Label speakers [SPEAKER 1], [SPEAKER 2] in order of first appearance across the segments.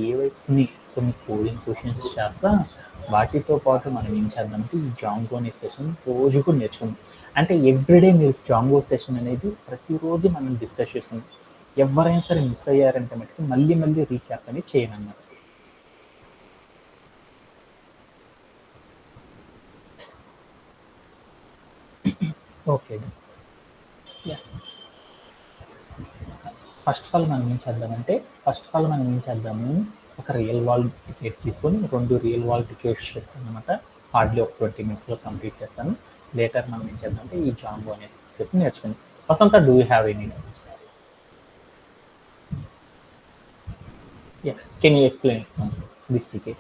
[SPEAKER 1] ఏవైతే కొన్ని coding questions చేస్తా వాటితో పాటు మనం ఏం చేద్దామంటే ఈ జాంగో అనే సెషన్ రోజుకు నేర్చుకుందాం. అంటే ఎవ్రీడే మీరు జాంగో సెషన్ అనేది ప్రతిరోజు మనం డిస్కస్ చేసుకుందాం. ఎవరైనా సరే మిస్ అయ్యారంటే మటుకు మళ్ళీ మళ్ళీ రీక్యాప్ అనేది చేయనన్నమాట. ఓకే. ఫస్ట్ ఆఫ్ ఆల్ మనం ఏం చేద్దాము, ఒక రియల్ వరల్డ్ టికెట్ తీసుకొని 2 రియల్ వరల్డ్ టికెట్స్ చెప్తానమాట. హార్డ్లీ ఒక 20 minutesలో కంప్లీట్ చేస్తాను. లేటర్ మనం ఏం చేద్దామంటే ఈ జాంగో అనేది చెప్పి నేర్చుకుందాం. Vasantha, do you have any doubts? Yeah, can you explain this ticket?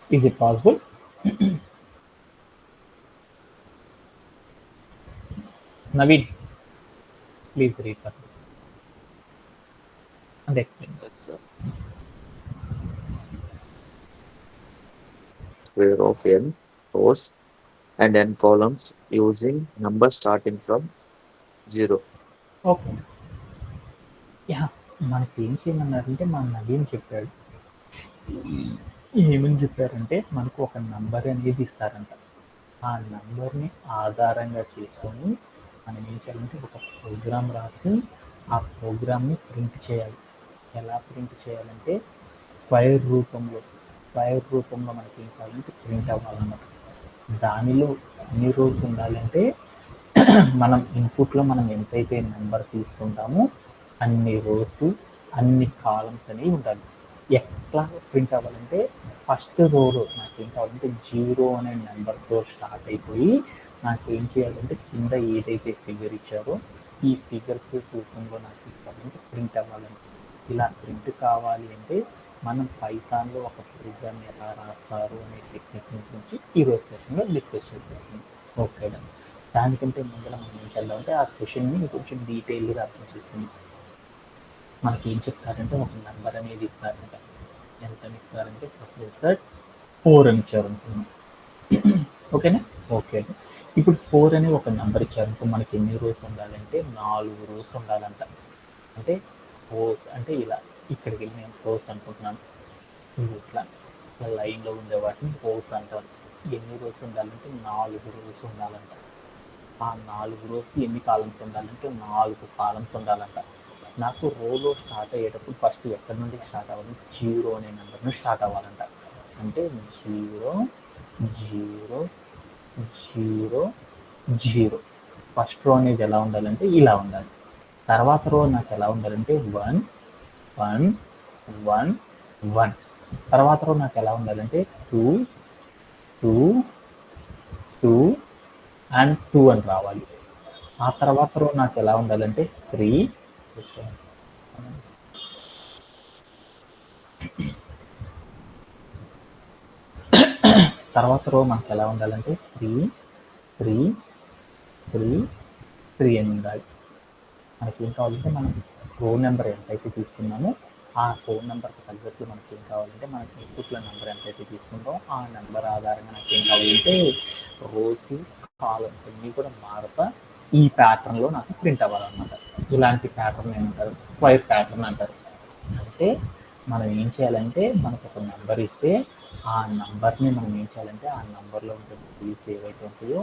[SPEAKER 1] Is it possible? Naveen, please read for this and explain.
[SPEAKER 2] That's a square of n rows and n columns using numbers starting from 0.
[SPEAKER 1] Okay. Yeah, మనకి ఏం చేయమన్నారంటే మా నవీన్ చెప్పాడు. ఏమని చెప్పారంటే మనకు ఒక number అనేది ఇస్తారంట. ఆ నంబర్ని ఆధారంగా చేసుకొని మనం ఏం చేయాలంటే ఒక ప్రోగ్రామ్ రాసి ఆ ప్రోగ్రామ్ని ప్రింట్ చేయాలి. ఎలా ప్రింట్ చేయాలంటే స్క్వైర్ రూపంలో మనకి ఏం కావాలంటే ప్రింట్ అవ్వాలన్నమాట. దానిలో ఎన్ని రోజు ఉండాలంటే మనం ఇన్పుట్లో మనం ఎంతైతే నెంబర్ తీసుకుంటామో అన్ని రోస్ అన్ని కాలమ్స్ అనేవి ఉండాలి. ఎట్లా ప్రింట్ అవ్వాలంటే ఫస్ట్ రోలో నాకేం కావాలంటే 0 అనే నెంబర్తో స్టార్ట్ అయిపోయి నాకేం చేయాలంటే కింద ఏదైతే ఫిగర్ ఇచ్చారో ఈ ఫిగర్కి రూపంలో నాకు కావాలంటే ప్రింట్ అవ్వాలంటే ఇలా ప్రింట్ కావాలి అంటే మనం పైథాన్లో ఒక ప్రోగ్రామ్ ఎలా రాస్తారు అనే టెక్నిక్ గురించి ఈరోజు సెషన్లో డిస్కస్ చేసేసుకుందాం. ఓకే, దానికంటే ముందర మనం ఏం చేద్దామంటే ఆ క్వశ్చన్ని కొంచెం డీటెయిల్గా అర్థం చేసుకుందాం. మనకి ఏం చెప్తారంటే ఒక నెంబర్ అనేది ఇస్తారంట. ఎంత ఇస్తారంటే సపోజ్ దట్ 4 అని ఇచ్చారు అనుకున్నాం. ఓకేనా? ఓకే. ఇప్పుడు 4 అని ఒక నెంబర్ ఇచ్చారనుకో మనకి ఎన్ని రోస్ ఉండాలంటే 4 రోస్ ఉండాలంట. అంటే రోస్ అంటే ఇలా ఇక్కడికి వెళ్ళి నేను రోస్ అనుకుంటున్నాను. ఇట్లా లైన్లో ఉండే వాటిని రోస్ అంటారు. ఎన్ని రోస్ ఉండాలంటే 4 రోస్ ఉండాలంట. ఆ 4 రోస్కి ఎన్ని కాలమ్స్ ఉండాలంటే 4 కాలమ్స్ ఉండాలంట. నాకు రోలో స్టార్ట్ అయ్యేటప్పుడు ఫస్ట్ ఎక్కడి నుండి స్టార్ట్ అవ్వాలి, 0 అనే నెంబర్ నుండి స్టార్ట్ అవ్వాలంట. అంటే 0 0 0 0 ఫస్ట్ రో అనేది ఎలా ఉండాలంటే ఇలా ఉండాలి. తర్వాత రో నాకు ఎలా ఉండాలంటే 1 1 1 1. తర్వాత రో నాకు ఎలా ఉండాలంటే 2 2 2 అండ్ 2 అని రావాలి. ఆ తర్వాత రో నాకు ఎలా ఉండాలంటే 3 తర్వాత రో మనకు ఎలా ఉండాలంటే 3 3 3 3 అని ఉండాలి. మనకి ఏం కావాలంటే మనం రో నెంబర్ ఎంతైతే తీసుకున్నామో ఆ ఫోన్ నెంబర్కి తగ్గట్టు మనకి ఏం కావాలంటే మనకి ఇన్పుట్లో నెంబర్ ఎంతైతే తీసుకుంటామో ఆ నెంబర్ ఆధారంగా నాకు ఏం కావాలంటే రోస్ కాలమ్స్ అన్నీ కూడా మారుతా ఈ ప్యాటర్న్లో నాకు ప్రింట్ అవ్వాలన్నమాట. ఇలాంటి ప్యాటర్న్ ఏమంటారు? స్క్వైర్ ప్యాటర్న్ అంటారు. అంటే మనం ఏం చేయాలంటే మనకు ఒక నెంబర్ ఇస్తే ఆ నెంబర్ని మనం ఏం చేయాలంటే ఆ నెంబర్లో ఉండే వాల్యూస్ ఏవైతే ఉంటాయో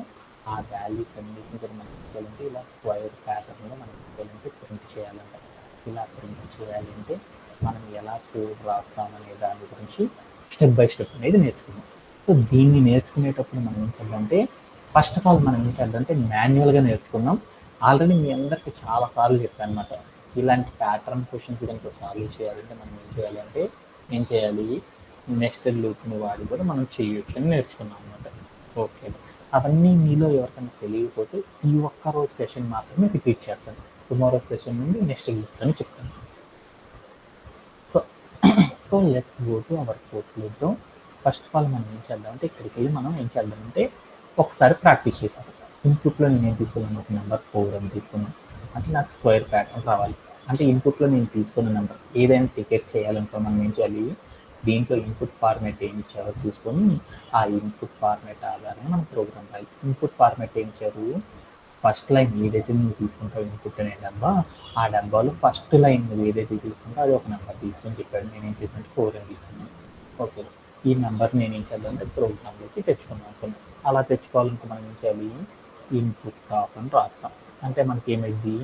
[SPEAKER 1] ఆ వాల్యూస్ అన్నిటిని కూడా మనం చేయాలంటే ఇలా స్క్వైర్ ప్యాటర్న్లో మనం చేయాలంటే ప్రింట్ చేయాలంట. ఇలా ప్రింట్ చేయాలంటే మనం ఎలా కోడ్ రాస్తామనే దాని గురించి స్టెప్ బై స్టెప్ అనేది నేర్చుకున్నాం. సో దీన్ని నేర్చుకునేటప్పుడు మనం ఏం చేయాలంటే ఫస్ట్ ఆఫ్ ఆల్ మనం ఏం చేయాలంటే మాన్యువల్గా నేర్చుకున్నాం. ఆల్రెడీ మీ అందరికీ చాలాసార్లు చెప్పాను అనమాట. ఇలాంటి ప్యాటర్న్ క్వశ్చన్స్ కనుక సాల్వ్ చేయాలంటే మనం ఏం చేయాలి నెక్స్ట్ లూప్ని వాడి కూడా మనం చేయొచ్చు అని నేర్చుకున్నాం అనమాట. ఓకే, అవన్నీ మీలో ఎవరికైనా తెలియకపోతే ఈ ఒక్క రోజు సెషన్ మాత్రమే రిపీట్ చేస్తాను. టుమారో సెషన్ నుండి నెక్స్ట్ లూప్ అని చెప్తాను. So let's go to our fourth లూప్లో. ఫస్ట్ ఆఫ్ ఆల్ మనం ఏం చేద్దామంటే ఇక్కడికి వెళ్ళి మనం ఏం చేద్దామంటే ఒకసారి ప్రాక్టీస్ చేసాం. ఇన్పుట్లో నేను ఏం తీసుకున్నాను, ఒక నెంబర్ 4 అని తీసుకున్నాను. అంటే నాకు స్క్వేర్ ప్యాటర్న్ రావాలి. అంటే ఇన్పుట్లో నేను తీసుకున్న నెంబర్ ఏదైనా టికెట్ చేయాలనుకో మనం ఏం చేయాలి, దీంట్లో ఇన్పుట్ ఫార్మాట్ ఏమి ఇచ్చారో చూసుకొని ఆ ఇన్పుట్ ఫార్మాట్ ఆధారంగా మనం ప్రోగ్రామ్ రాయాలి. ఇన్పుట్ ఫార్మాట్ ఏమి ఇచ్చారు, ఫస్ట్ లైన్ ఏదైతే నువ్వు తీసుకుంటావు ఇన్పుట్ అనే డబ్బా, ఆ డబ్బాలో ఫస్ట్ లైన్ నువ్వు ఏదైతే తీసుకుంటావు అది ఒక నెంబర్ తీసుకొని చెప్పాడు. నేనేం చేసినట్టు 4 అని తీసుకున్నాను. ఓకే, ఈ నెంబర్ నేను ఏం చేద్దామంటే ప్రోగ్రామ్లోకి తెచ్చుకున్నాను అనుకున్నాను. అలా తెచ్చుకోవాలంటే మనం ఏం చేయాలి, ఇన్పుట్ టాప్ అని రాస్తాం. అంటే మనకి ఏమైంది,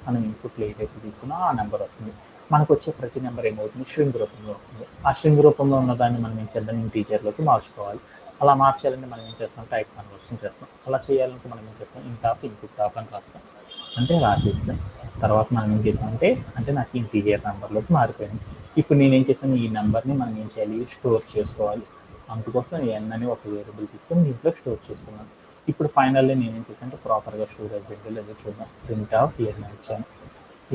[SPEAKER 1] మనం ఇన్పుట్లో ఏదైతే తీసుకున్నా ఆ నెంబర్ వస్తుంది. మనకు వచ్చే ప్రతి నెంబర్ ఏమవుతుంది, స్ట్రింగ్ రూపంలో వస్తుంది. ఆ స్ట్రింగ్ రూపంలో ఉన్న దాన్ని మనం ఏం చేద్దాం, ఇంటీజర్లోకి మార్చుకోవాలి. అలా మార్చాలంటే మనం ఏం చేస్తాం, టైప్ కన్వర్షన్ చేస్తాం. అలా చేయాలంటే మనం ఏం చేస్తాం, ఇంట్ ఆఫ్ ఇన్పుట్ టాప్ అని రాస్తాం. అంటే రాసేస్తాం. తర్వాత మనం ఏం చేసామంటే, అంటే నాకు ఇంటీజర్ నెంబర్లోకి మారిపోయింది. ఇప్పుడు నేనేం చేశాను, ఈ నెంబర్ని మనం ఏం చేయాలి, స్టోర్ చేసుకోవాలి. అందుకోసం ఎన్ అని ఒక వేరియబుల్ తీసుకొని దీంట్లో స్టోర్ చేసుకున్నాను. ఇప్పుడు ఫైనల్లీ నేనేం చేశాను అంటే ప్రాపర్గా స్టోరేజ్ ఏంటో లేదో చూద్దాం. ప్రింట్ ఆఫ్ ఇయర్ అని ఇచ్చాను.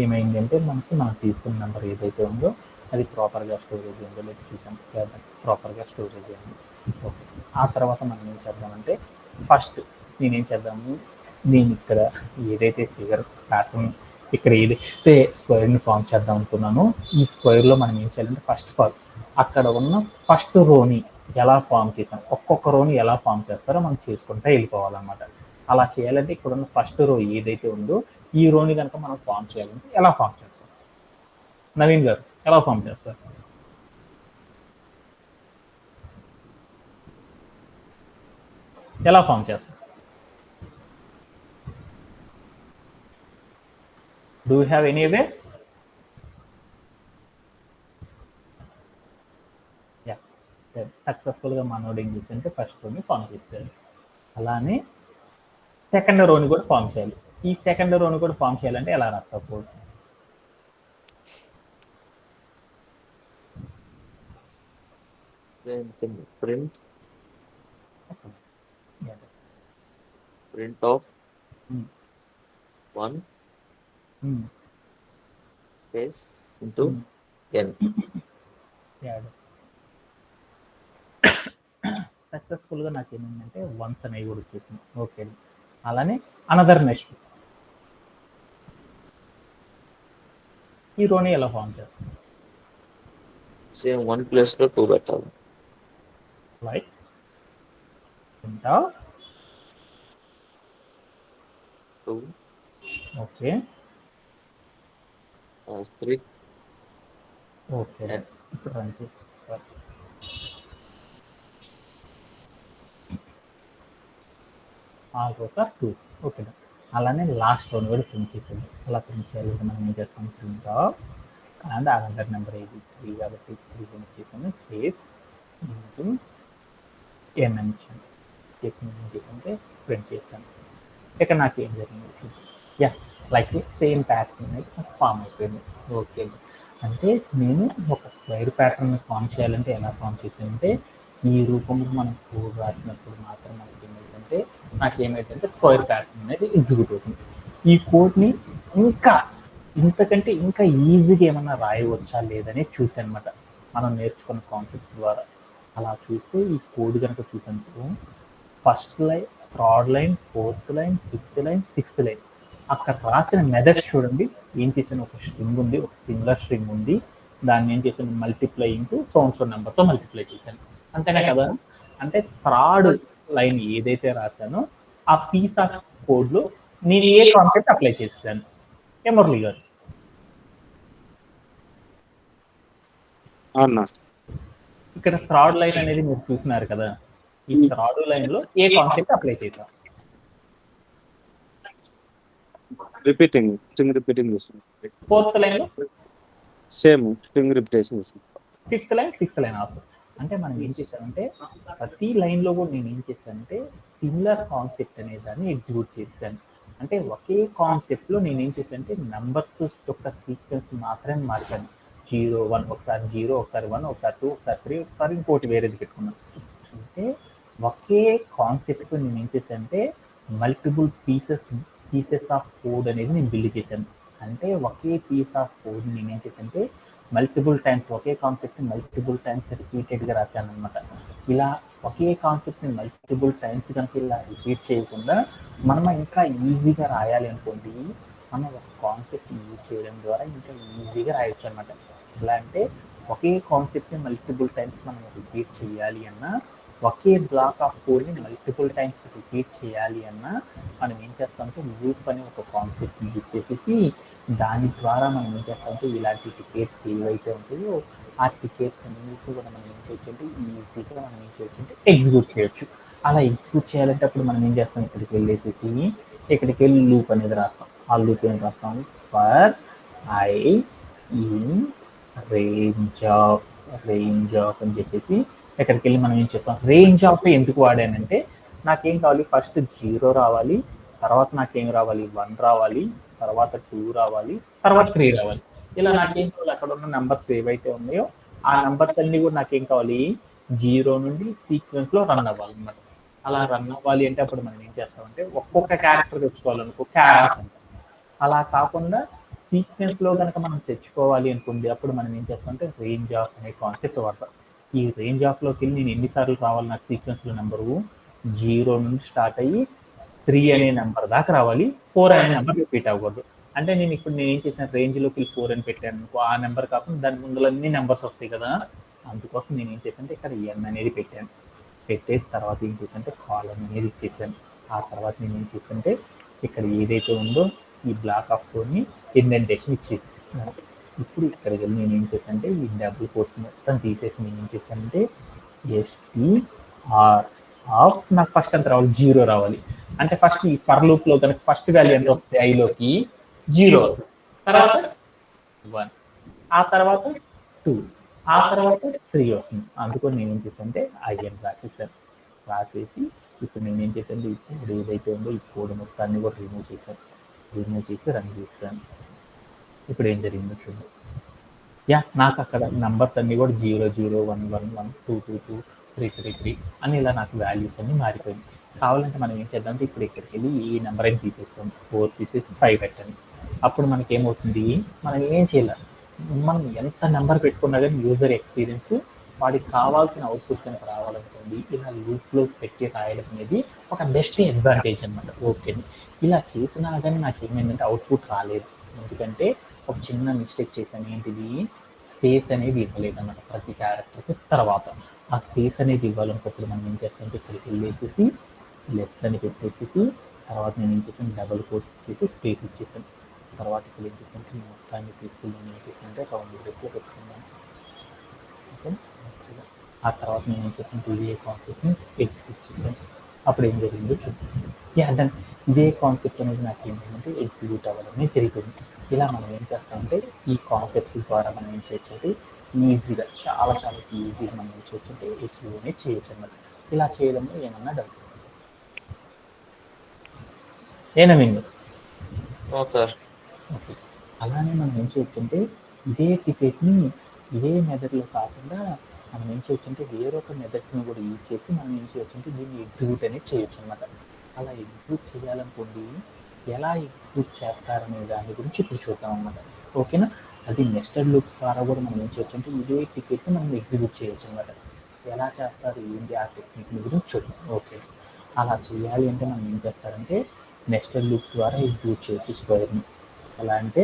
[SPEAKER 1] ఏమైందంటే మనం తీసుకున్న నెంబర్ ఏదైతే ఉందో అది ప్రాపర్గా స్టోరేజ్ ఏంటో లేదో చూసాం. ప్రాపర్గా స్టోరేజ్ అయింది. ఓకే, ఆ తర్వాత మనం ఏం చేద్దామంటే ఫస్ట్ నేనేం చేద్దాము, నేను ఇక్కడ ఏదైతే ఫిగర్ ప్యాటర్న్ ఇక్కడ ఏదైతే స్క్వేర్ని ఫామ్ చేద్దాం అనుకున్నానో ఈ స్క్వేర్లో మనం ఏం చేయాలంటే ఫస్ట్ ఆఫ్ ఆల్ అక్కడ ఉన్న ఫస్ట్ రోని ఎలా ఫామ్ చేసాం, ఒక్కొక్క రోని ఎలా ఫామ్ చేస్తారో మనం చేసుకుంటూ వెళ్ళిపోవాలన్నమాట. అలా చేయాలంటే ఇక్కడ ఉన్న ఫస్ట్ రో ఏదైతే ఉందో ఈ రోని కనుక మనం ఫామ్ చేయాలంటే ఎలా ఫామ్ చేస్తాం, నవీన్ గారు ఎలా ఫామ్ చేస్తారు? ఎలా ఫామ్ చేస్తారు? Do you have any way? Yeah, సక్సెస్ఫుల్గా మనోడు ఏం చేస్తుంటే ఫస్ట్ రోని ఫామ్ చేస్తాడు. అలానే సెకండ్ రోని కూడా ఫామ్ చేయాలి. ఈ సెకండ్ రోని కూడా ఫామ్ చేయాలంటే ఎలా రాస్తావు code?
[SPEAKER 2] Print of 1 space into n.
[SPEAKER 1] సక్సెస్ఫుల్గా నాకు ఏమైందంటే వన్స్ అనేవి కూడా వచ్చేసింది. ఓకే, అలానే అనదర్ నెక్స్ట్ ఈ రోని ఎలా ఫామ్ చేస్తాం?
[SPEAKER 2] సేమ్ 1 ప్లేస్ లో 2 పెట్టాలి.
[SPEAKER 1] Like print of
[SPEAKER 2] 2
[SPEAKER 1] okay
[SPEAKER 2] asterisk
[SPEAKER 1] okay
[SPEAKER 2] n.
[SPEAKER 1] ఇప్పుడు రన్ చేసి సార్ ఆల్సో సార్ 2. ఓకే, అలానే లాస్ట్ రోని కూడా ప్రింట్ చేసేది. అలా ప్రింట్ చేయాలంటే మనం ఏం చేస్తాం, print of and another number ఏది 3 కాబట్టి 3 ప్రింట్ చేసాము స్పేస్ ఇంటూ n అని ఇచ్చాను. చేసింది ఏం చేసంటే ప్రింట్ చేశాను. ఇక్కడ నాకు ఏం జరిగింది చూద్దాం. యా, లైక్ సేమ్ ప్యాటర్న్ అనేది నాకు ఫామ్ అయిపోయింది. ఓకే, అంటే నేను ఒక స్క్వేర్ ప్యాటర్న్ ఫామ్ చేయాలంటే ఎలా ఫామ్ చేశానంటే ఈ రూపంలో మనం కోడ్ రాసినప్పుడు మాత్రం మనకి ఏమైందంటే నాకేమైందంటే స్క్వేర్ ప్యాటర్న్ అనేది ఎగ్జిక్యూట్ అవుతుంది. ఈ కోడ్ని ఇంకా ఇంతకంటే ఇంకా ఈజీగా ఏమన్నా రాయవచ్చా లేదని చూసాను అనమాట మనం నేర్చుకున్న కాన్సెప్ట్స్ ద్వారా. అలా చూస్తే ఈ కోడ్ కనుక చూసినప్పుడు first line, third line, fourth line, fifth line, sixth line అక్కడ రాసిన మెథడ్స్ చూడండి. ఏం చేశాను, ఒక స్ట్రింగ్ ఉంది, ఒక సింగులర్ స్ట్రింగ్ ఉంది, దాన్ని ఏం చేశాను మల్టిప్లై ఇంటూ సో నెంబర్తో మల్టిప్లై చేశాను. అంతేనా కదా? అంటే థర్డ్ లైన్ ఏదైతే రాశానో ఆ పీస్ ఆఫ్ కోడ్లో నేను ఏ కాన్సెప్ట్ అప్లై చేశాను. ఏ మురళి గారు? ఇక్కడ థర్డ్ లైన్ అనేది మీరు చూసినారు కదా, ఈ థర్డ్ లైన్ లో ఏ కాన్సెప్ట్ అప్లై చేశాం?
[SPEAKER 3] Repeating string repeating
[SPEAKER 1] fourth line లో
[SPEAKER 3] same string repetition.
[SPEAKER 1] Fifth line, sixth line also. అంటే మనం ఏం చేసామంటే ప్రతి లైన్ లో కూడా నేను ఏం చేశానంటే సిమిలర్ కాన్సెప్ట్ అనే దాన్ని ఎగ్జిక్యూట్ చేశాను. అంటే ఒకే కాన్సెప్ట్ లో నేను ఏం చేశానంటే నంబర్స్ యొక్క సీక్వెన్స్ మాత్రమే మార్చాను. 0 1 ఒకసారి 0, ఒకసారి 1, ఒకసారి 2, ఒకసారి 3, ఒకసారి ఇంకోటి వేరేది పెట్టుకున్నాను. అంటే ఒకే కాన్సెప్ట్ నేను ఏం చేశానంటే మల్టిపుల్ పీసెస్ ఆఫ్ కోడ్ అనేది నేను బిల్డ్ చేశాను. అంటే ఒకే పీస్ ఆఫ్ కోడ్ నేను ఏం చేశానంటే మల్టిపుల్ టైమ్స్ ఒకే కాన్సెప్ట్ మల్టిపుల్ టైమ్స్ రిపీటెడ్గా రాశాను అనమాట. ఇలా ఒకే కాన్సెప్ట్ని మల్టిపుల్ టైమ్స్ కనుక ఇలా రిపీట్ చేయకుండా మనం ఇంకా ఈజీగా రాయాలి అనుకోండి, మనం ఒక కాన్సెప్ట్ యూజ్ చేయడం ద్వారా ఇంకా ఈజీగా రాయొచ్చు అనమాట. ఎలా అంటే ఒకే కాన్సెప్ట్ని మల్టిపుల్ టైమ్స్ మనం రిపీట్ చేయాలి అన్నా ఒకే బ్లాక్ ఆఫ్ కోడ్ని మల్టిపుల్ టైమ్స్ రిపీట్ చేయాలి అన్నా మనం ఏం చేస్తామంటే లూప్ అని ఒక కాన్సెప్ట్ యూజ్ చేసేసి దాని ద్వారా మనం ఏం చేస్తామంటే ఇలాంటి టికెట్స్ ఏవైతే ఉంటాయో ఆ టికెట్స్ అన్నిటి కూడా మనం ఏం చేయొచ్చు అంటే ఈజీగా మనం ఏం చేయొచ్చు అంటే ఎగ్జిక్యూట్ చేయొచ్చు. అలా ఎగ్జిక్యూట్ చేయాలంటే అప్పుడు మనం ఏం చేస్తాం, ఇక్కడికి వెళ్ళి లూప్ అనేది రాస్తాం. ఆ లూప్ ఏం రాస్తాం, for I in range of అని చెప్పేసి ఎక్కడికి వెళ్ళి మనం ఏం చెప్తాం, రేంజ్ ఆఫ్ ఎందుకు వాడానంటే నాకేం కావాలి, ఫస్ట్ 0 రావాలి, తర్వాత నాకేం రావాలి 1 రావాలి, తర్వాత 2 రావాలి, తర్వాత 3 రావాలి. ఇలా నాకేం కావాలి, అక్కడ ఉన్న నెంబర్స్ ఏవైతే ఉన్నాయో ఆ నెంబర్స్ అన్ని కూడా నాకేం కావాలి 0 నుండి సీక్వెన్స్ లో రన్ అవ్వాలన్నమాట. అలా రన్ అవ్వాలి అంటే అప్పుడు మనం ఏం చేస్తామంటే ఒక్కొక్క క్యారెక్టర్ తెచ్చుకోవాలనుకో క్యారెక్టర్ అంటాం. అలా కాకుండా సీక్వెన్స్ లో కనుక మనం తెచ్చుకోవాలి అనుకోండి, అప్పుడు మనం ఏం చేస్తామంటే రేంజ్ ఆఫ్ అనే కాన్సెప్ట్ వాడతాం. ఈ రేంజ్ ఆఫ్ లోకి వెళ్ళి నేను ఎన్నిసార్లు రావాలి, నాకు సీక్వెన్స్ లో నెంబరు 0 నుండి స్టార్ట్ అయ్యి 3 అనే నెంబర్ దాకా రావాలి, 4 అనే నెంబర్ రిపీట్ అవ్వకూడదు. అంటే నేను ఏం చేసిన రేంజ్ లోకి 4 అని పెట్టాను అనుకో, ఆ నెంబర్ కాకుండా దాని ముందు అన్ని నెంబర్స్ వస్తాయి కదా, అందుకోసం నేను ఏం చేశానంటే ఇక్కడ n అనేది పెట్టాను. పెట్టేసి తర్వాత ఏం చేశానంటే కాలం అనేది ఇచ్చేసాను. ఆ తర్వాత నేను ఏం చేశానంటే ఇక్కడ ఏదైతే ఉందో ఈ బ్లాక్ ఆఫ్ కోడ్ని ఇండెంటేషన్ ఇచ్చేసాను. ఇప్పుడు ఇక్కడికి వెళ్ళి నేను ఏం చేశానంటే ఈ డబుల్ కోడ్స్ మొత్తం తీసేసి నేను ఏం చేశానంటే STR ఆఫ్ నాకు ఫస్ట్ ఎంత రావాలి 0 రావాలి. అంటే ఫస్ట్ ఈ ఫర్ లూప్ లో కనుక ఫస్ట్ వాల్యూ ఎంత వస్తుంది, ఐలోకి 0 వస్తుంది, తర్వాత 1, ఆ తర్వాత 2, ఆ తర్వాత 3 వస్తుంది. అందుకని నేను ఏం చేశాను అంటే ఐఎన్ రాసేసాను. రాసేసి ఇప్పుడు నేను ఏం చేశాను, ఇప్పుడు ఏదైతే ఉందో ఈ కోడ్ మొత్తాన్ని కూడా రిమూవ్ చేసి రన్ చేశాను. ఇప్పుడు ఏం జరిగిందో చూద్దాం. నాకు అక్కడ నంబర్స్ అన్ని కూడా 0 0 1 1 1 2 2 2 3 3 3 అని ఇలా నాకు వాల్యూస్ అన్ని మారిపోయింది. కావాలంటే మనం ఏం చేద్దాం అంటే ఇప్పుడు ఇక్కడికి వెళ్ళి ఈ నెంబర్ అని తీసేసుకోండి, 4 తీసేసి 5 పెట్టండి. అప్పుడు మనకి ఏమవుతుంది, మనం ఏం చేయాలి, మనం ఎంత నెంబర్ పెట్టుకున్నా కానీ యూజర్ ఎక్స్పీరియన్స్ వాడికి కావాల్సిన అవుట్పుట్ కనుక రావాలనుకోండి, ఇలా లూప్లో పెట్టి రాయడం అనేది ఒక బెస్ట్ అడ్వాంటేజ్ అనమాట. ఓకే, ఇలా చేసినా కానీ నాకు ఏమైందంటే అవుట్పుట్ రాలేదు. ఎందుకంటే ఒక చిన్న మిస్టేక్ చేశాను. ఏంటిది, స్పేస్ అనేది ఇవ్వలేదు అన్నమాట ప్రతి క్యారెక్టర్కి. తర్వాత ఆ స్పేస్ అనేది ఇవ్వాలనుకోప్పుడు మనం ఏం చేస్తామంటే ఇక్కడికి వెళ్ళేసి లెఫ్ట్ అని పెట్టేసి తర్వాత నేను ఏం చేశాను, డబుల్ కోట్స్ ఇచ్చేసి స్పేస్ ఇచ్చేసాను. తర్వాత ఇక్కడ ఏం చేశానంటే మొత్తాన్ని తీసుకుని ఏం చేశానంటే రౌండ్ బ్రేక్లో పెట్టుకున్నాను. ఓకే, ఆ తర్వాత నేను ఏం చేశాను, ఇదే కాన్సెప్ట్ని ఎగ్జిక్యూట్ చేశాను. అప్పుడు ఏం జరిగిందో చూద్దాం. డన్. ఇదే కాన్సెప్ట్ అనేది నాకు ఏంటంటే ఎగ్జిక్యూట్ అవ్వడమే జరిగింది. ఇలా మనం ఏం చేస్తామంటే ఈ కాన్సెప్ట్స్ ద్వారా మనం ఏం చేయొచ్చు అంటే ఈజీగా చాలా ఈజీగా మనం ఏం చేయొచ్చు అంటే ఎగ్జిక్యూట్ అనేది చేయొచ్చు అన్నమాట. ఇలా చేయడంలో ఏమన్నా డౌట్ ఏనమింది?
[SPEAKER 2] సార్.
[SPEAKER 1] ఓకే, అలానే మనం ఏం చేయొచ్చు అంటే ఇదే టికెట్ని ఇదే మెథడ్లో కాకుండా మనం ఏం చేయొచ్చు అంటే వేరొక మెథడ్స్ని కూడా యూజ్ చేసి మనం ఏం చేయొచ్చు అంటే దీన్ని ఎగ్జిక్యూట్ అనేది చేయొచ్చు అనమాట. అలా ఎగ్జిక్యూట్ చేయాలనుకోండి, ఎలా ఎగ్జిక్యూట్ చేస్తారనే దాని గురించి ఇప్పుడు చూద్దాం అనమాట. ఓకేనా, అది నెస్టెడ్ లూప్ ద్వారా కూడా మనం ఏం చేయొచ్చు అంటే ఇదే టికెట్ని మనం ఎగ్జిక్యూట్ చేయొచ్చు అనమాట. ఎలా చేస్తారు ఏంటి ఆ టెక్నిక్ గురించి చూద్దాం. ఓకే, అలా చేయాలి అంటే మనం ఏం చేస్తారంటే నెస్టెడ్ లూప్ ద్వారా ఎగ్జిక్యూట్ చేయొచ్చు స్క్వేర్ని. ఎలా అంటే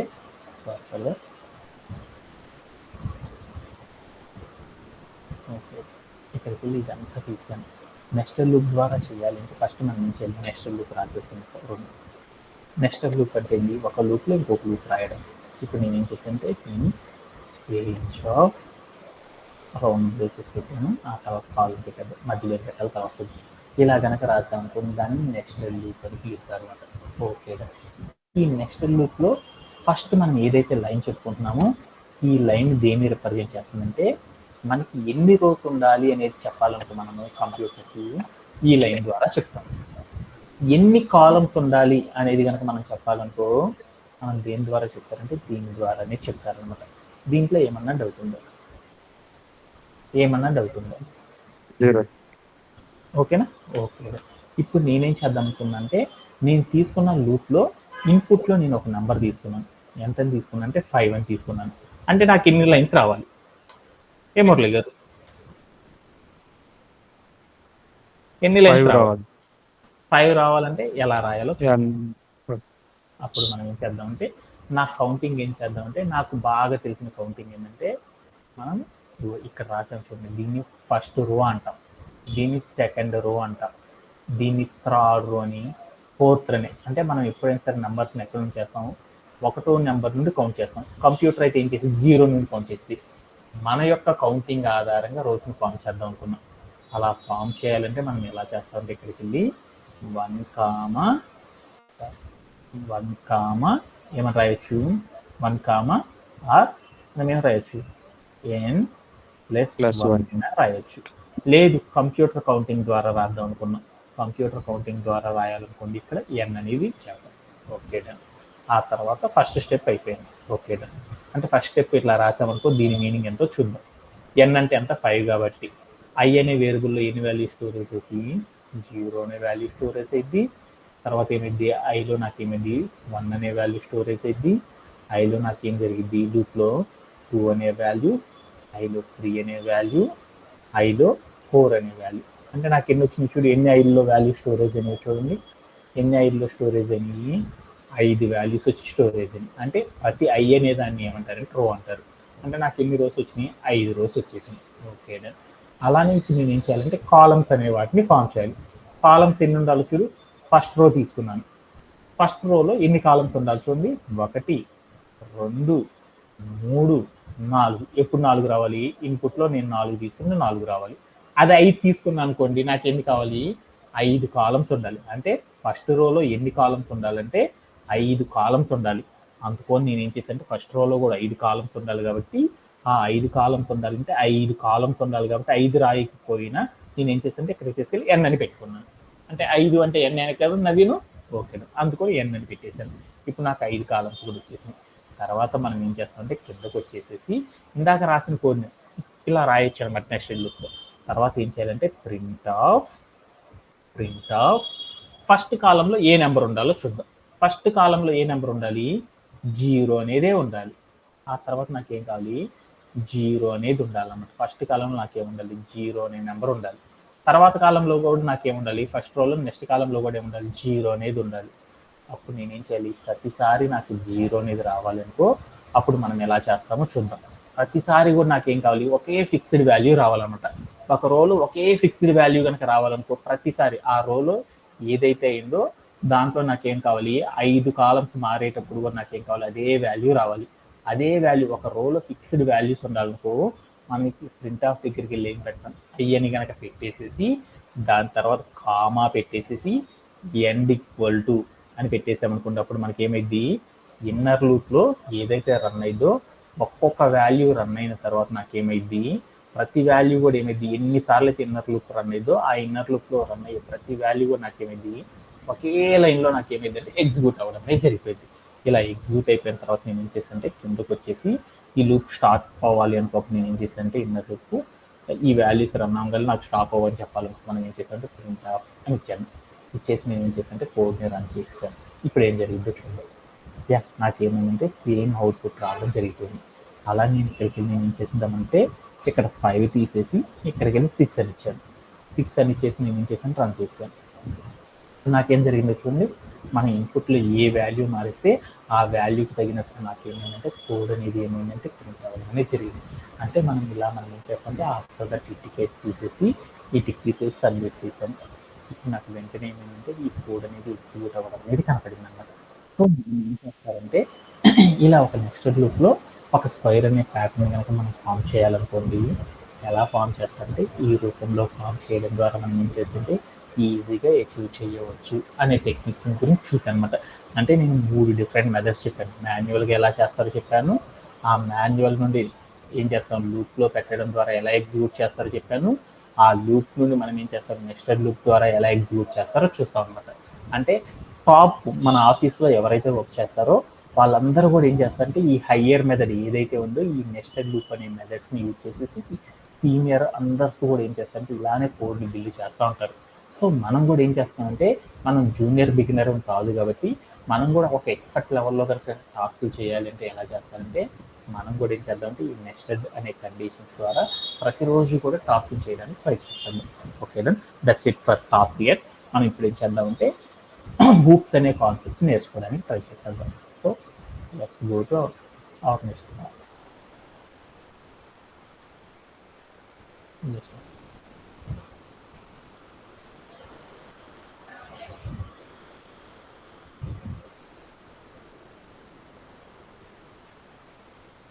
[SPEAKER 1] ఓకే, ఇక్కడికి వెళ్ళి ఇదంతా తీసాను. నెస్టెడ్ లూప్ ద్వారా చేయాలి అంటే ఫస్ట్ మనం ఏం చేయాలి, నెస్టెడ్ లూప్ రాసేసుకుంటాం. నెస్టెడ్ లూప్ అంటే ఒక లూప్లో ఇంకొక లూప్ రాయడం. ఇప్పుడు నేను ఏం చేశానంటే రేంజ్ ఆఫ్ రౌండ్ బ్రేసెస్ పెట్టాను, ఆ తర్వాత కాలం పెట్టాను, మధ్యలో పెట్టాలి, తర్వాత ఇలా కనుక రాద్దాం అనుకోండి, దాన్ని నెస్టెడ్ లూప్ అని పిలుస్తారు అనమాట. ఓకే, ఈ నెస్టెడ్ లూప్లో ఫస్ట్ మనం ఏదైతే లైన్ చెప్పుకుంటున్నామో ఈ లైన్ దేన్ని రిప్రజెంట్ చేస్తుందంటే మనకి ఎన్ని రోస్ ఉండాలి అనేది చెప్పాలనుకో మనము కంప్యూటర్కి ఈ లైన్ ద్వారా చెప్తాం. ఎన్ని కాలమ్స్ ఉండాలి అనేది కనుక మనం చెప్పాలనుకో మనం దేని ద్వారా చెప్తారంటే దీని ద్వారానే చెప్తారనమాట. దీంట్లో ఏమన్నా డౌట్ ఉందా? ఓకేనా? ఓకే, ఇప్పుడు నేనేం చేద్దాం అనుకున్నా అంటే నేను తీసుకున్న లూప్లో ఇన్పుట్లో నేను ఒక నెంబర్ తీసుకున్నాను. ఎంత తీసుకున్నా అంటే 5 అని తీసుకున్నాను. అంటే నాకు ఎన్ని లైన్స్ రావాలి? ఏ మురళి గారు, ఎన్ని లైన్స్ రావాలి? 5 రావాలంటే ఎలా రాయాలో అప్పుడు మనం ఏం చేద్దామంటే నా కౌంటింగ్ ఏం చేద్దామంటే నాకు బాగా తెలిసిన కౌంటింగ్ ఏంటంటే మనం ఇక్కడ రాసాం చూడండి, దీన్ని ఫస్ట్ రో అంటాం. దీన్ని సెకండ్ రో అంట, దీన్ని థర్డ్ రో అని, ఫోర్త్ అని. అంటే మనం ఎప్పుడైనా సరే నెంబర్స్ని ఎక్కడ నుంచి చేస్తాము, 1వ నెంబర్ నుండి కౌంట్ చేస్తాం. కంప్యూటర్ అయితే ఏం చేసి 0 నుండి కౌంట్ చేసి మన యొక్క కౌంటింగ్ ఆధారంగా రోజుని ఫామ్ చేద్దాం అనుకున్నాం. అలా ఫామ్ చేయాలంటే మనం ఎలా చేస్తామంటే ఇక్కడికి వెళ్ళి 1 కామా ఏమని రాయొచ్చు, 1 కామా ఆర్ మనం ఏం రాయొచ్చు, n ప్లస్ 1 రాయొచ్చు. లేదు కంప్యూటర్ కౌంటింగ్ ద్వారా రాద్దాం అనుకున్నాం, కంప్యూటర్ కౌంటింగ్ ద్వారా రాయాలనుకోండి, ఇక్కడ n అనేది ఇచ్చాము. Okay done. ఆ తర్వాత ఫస్ట్ స్టెప్ అయిపోయింది. Okay done. అంటే ఫస్ట్ స్టెప్ ఇట్లా రాసామనుకో, దీని మీనింగ్ ఎంతో చూద్దాం. n అంటే ఎంత, 5 కాబట్టి i అనే వేరియబుల్లో ఎన్ని వాల్యూ స్టోరేజ్ అవుతుంది, 0 అనే వాల్యూ స్టోరేజ్ అయింది. తర్వాత ఏమైంది, ఐలో నాకు ఏమైంది 1 అనే వాల్యూ స్టోరేజ్ అయింది. ఐలో నాకు ఏం జరిగింది, లూప్లో 2 అనే వాల్యూ, ఐలో 3 అనే వాల్యూ, ఐలో 4 అనే వాల్యూ. అంటే నాకు ఎన్ని వచ్చింది చూడు, ఎన్ని ఐలో వాల్యూ స్టోరేజ్ అనేవి చూడండి, ఎన్ని ఐలో స్టోరేజ్ అయినాయి, 5 వాల్యూస్ వచ్చి స్టోరేజ్ అయింది. అంటే ప్రతి ఐ అనే దాన్ని ఏమంటారంటే రో అంటారు. అంటే నాకు ఎన్ని రోస్ వచ్చినాయి, 5 రోస్ వచ్చేసింది. Okay done. అలానే ఇప్పుడు నేను ఏం చేయాలంటే కాలమ్స్ అనే వాటిని ఫామ్ చేయాలి. కాలమ్స్ ఎన్ని ఉండాలో చూడు, ఫస్ట్ రో తీసుకున్నాను. ఫస్ట్ రోలో ఎన్ని కాలమ్స్ ఉండాలి చూడండి, 1 2 3 4. ఎప్పుడు 4 రావాలి, ఇన్పుట్లో నేను 4 తీసుకుని 4 రావాలి. అది 5 తీసుకున్నాను అనుకోండి, నాకు ఎన్ని కావాలి, 5 కాలమ్స్ ఉండాలి. అంటే ఫస్ట్ రోలో ఎన్ని కాలమ్స్ ఉండాలంటే 5 కాలమ్స్ ఉండాలి. అందుకని నేను ఏం చేశానంటే ఫస్ట్ రోలో కూడా 5 కాలమ్స్ ఉండాలి కాబట్టి ఆ 5 కాలమ్స్ ఉండాలంటే 5 కాలమ్స్ ఉండాలి కాబట్టి 5 రాయకపోయినా నేను ఏం చేశానంటే ఇక్కడ తీసుకెళ్ళి n అని పెట్టుకున్నాను. అంటే 5 అంటే n అని కదా నవీను, ఓకే అందుకని n అని పెట్టేశాను. ఇప్పుడు నాకు 5 కాలమ్స్ కూడా వచ్చేసింది. తర్వాత మనం ఏం చేస్తామంటే కిందకు వచ్చేసేసి ఇందాక రాసిన కోడ్ని ఇలా రాయొచ్చు అనమాట నెక్స్ట్ లుక్లో. తర్వాత ఏం చేయాలంటే ప్రింట్ ఆఫ్ ఫస్ట్ కాలంలో ఏ నెంబర్ ఉండాలో చూద్దాం. ఫస్ట్ కాలంలో ఏ నెంబర్ ఉండాలి, 0 అనేదే ఉండాలి. ఆ తర్వాత నాకేం కావాలి, 0 అనేది ఉండాలన్నమాట. ఫస్ట్ కాలంలో నాకేముండాలి, 0 అనే నెంబర్ ఉండాలి. తర్వాత కాలంలో కూడా నాకేముండాలి, ఫస్ట్ రోలో నెక్స్ట్ కాలంలో కూడా ఏముండాలి, 0 అనేది ఉండాలి. అప్పుడు నేనేం చేయాలి, ప్రతిసారి నాకు 0 అనేది రావాలనుకో అప్పుడు మనం ఎలా చేస్తామో చూద్దాం. ప్రతిసారి కూడా నాకేం కావాలి, ఒకే ఫిక్స్డ్ వాల్యూ రావాలన్నమాట. ఒక రోలో ఒకే ఫిక్స్డ్ వాల్యూ కనుక రావాలనుకో ప్రతిసారి ఆ రోలో ఏదైతే అయిందో దాంట్లో నాకేం కావాలి, 5 కాలమ్స్ మారేటప్పుడు కూడా నాకేం కావాలి, అదే వాల్యూ రావాలి. అదే వాల్యూ ఒక రోలో ఫిక్స్డ్ వాల్యూస్ ఉండాలనుకో మనకి ప్రింట్ ఆఫ్ దగ్గరికి వెళ్ళి ఏం పెడతాం, ఐ అని కనుక పెట్టేసేసి దాని తర్వాత కామా పెట్టేసేసి ఎండ్ ఈక్వల్ టు అని పెట్టేసామనుకోండి, అప్పుడు మనకి ఏమైంది, ఇన్నర్ లూప్లో ఏదైతే రన్ అయిందో ఒక్కొక్క వాల్యూ రన్ అయిన తర్వాత నాకేమైంది, ప్రతి వాల్యూ కూడా ఏమైంది, ఎన్నిసార్లు అయితే ఇన్నర్ లూప్ రన్ అయిందో ఆ ఇన్నర్ లూప్లో రన్ అయ్యే ప్రతి వాల్యూ కూడా నాకేమైంది, ఒకే లైన్లో నాకేమైంది అంటే ఎగ్జిక్యూట్ అవ్వడం అనేది జరిగిపోయింది. ఇలా ఎగ్జిక్యూట్ అయిపోయిన తర్వాత నేను ఏం చేశానంటే కిందకు వచ్చేసి ఈ లూప్ స్టార్ట్ అవ్వాలి అనుకోకుండా నేను ఏం చేశానంటే ఇన్నర్ లూప్ ఈ వాల్యూస్ రన్ అవ్వగల నాకు స్టాప్ అవ్వని చెప్పాలనుకో మనం ఏం చేశానంటే ప్రింట్ ఆఫ్ అని ఇచ్చాను. ఇచ్చేసి నేను ఏం చేశానంటే కోడ్ని రన్ చేసాను. ఇప్పుడు ఏం జరిగిందో చూడండి. యా నాకేమైందంటే సేమ్ అవుట్పుట్ రావడం జరిగిపోయింది. అలా నేను ఇక్కడికి వెళ్ళి నేను ఏం చేద్దామంటే ఇక్కడ 5 తీసేసి ఇక్కడికి వెళ్ళి 6 అని ఇచ్చాను. 6 అని ఇచ్చేసి నేను ఏం చేశాను, రన్ చేశాను. నాకేం జరిగిందో చూడండి, మన ఇన్పుట్లో ఏ వాల్యూ మారిస్తే ఆ వాల్యూకి తగినట్టు నాకేమైందంటే కోడ్ అనేది ఏమైందంటే ప్రింట్ అవ్వడం అనేది జరిగింది. అంటే మనం ఏం చేస్తామంటే ఆఫ్టర్ దట్ ఈ టిక్ తీసేసి సబ్మిట్ చేశాను. ఇప్పుడు నాకు వెంటనే ఏమైందంటే ఈ కోడ్ అనేది ఎగ్జిక్యూట్ అవ్వడం అనేది కనపడింది అనమాట. సో ఏం చేస్తారంటే ఇలా ఒక నెక్స్టెడ్ లూప్లో ఒక స్క్వేర్ అనే ప్యాటర్న్ కనుక మనం ఫామ్ చేయాలనుకోండి, ఎలా ఫామ్ చేస్తారంటే ఈ రూపంలో ఫామ్ చేయడం ద్వారా మనం ఏం చేస్తుంటే ఈజీగా అచీవ్ చేయవచ్చు అనే టెక్నిక్స్ గురించి చూసాను అనమాట. అంటే నేను 3 డిఫరెంట్ మెథడ్స్ చెప్పాను. మాన్యువల్గా ఎలా చేస్తారో చెప్పాను, ఆ మాన్యువల్ నుండి ఏం చేస్తాం లూప్లో పెట్టడం ద్వారా ఎలా ఎగ్జిక్యూట్ చేస్తారో చెప్పాను, ఆ లూప్ నుండి మనం ఏం చేస్తాం నెక్స్టెడ్ లూప్ ద్వారా ఎలా ఎగ్జిక్యూట్ చేస్తారో చూస్తాం అనమాట. అంటే టాప్ మన ఆఫీస్లో ఎవరైతే వర్క్ చేస్తారో వాళ్ళందరూ కూడా ఏం చేస్తారంటే ఈ హయ్యర్ మెథడ్ ఏదైతే ఉందో ఈ నెస్టెడ్ లూప్ అనే మెథడ్స్ని యూజ్ చేసేసి సీనియర్ అందరితో కూడా ఏం చేస్తారంటే ఇలానే కోడ్ని బిల్డ్ చేస్తూ ఉంటారు. సో మనం కూడా ఏం చేస్తామంటే మనం జూనియర్ బిగినర్ కాదు కాబట్టి మనం కూడా ఒక ఎక్స్పర్ట్ లెవెల్లో కనుక టాస్క్లు చేయాలి అంటే ఎలా చేస్తామంటే మనం కూడా ఏం చేద్దామంటే ఈ నెస్టెడ్ అనే కండిషన్స్ ద్వారా ప్రతిరోజు కూడా టాస్క్ చేయడానికి ట్రై చేస్తాము. ఓకేనా, that's it for task year. మనం ఇప్పుడు ఏం చేద్దామంటే హూప్స్ అనే కాన్సెప్ట్ నేర్చుకోవడానికి ట్రై చేద్దాం. So let's go to our next.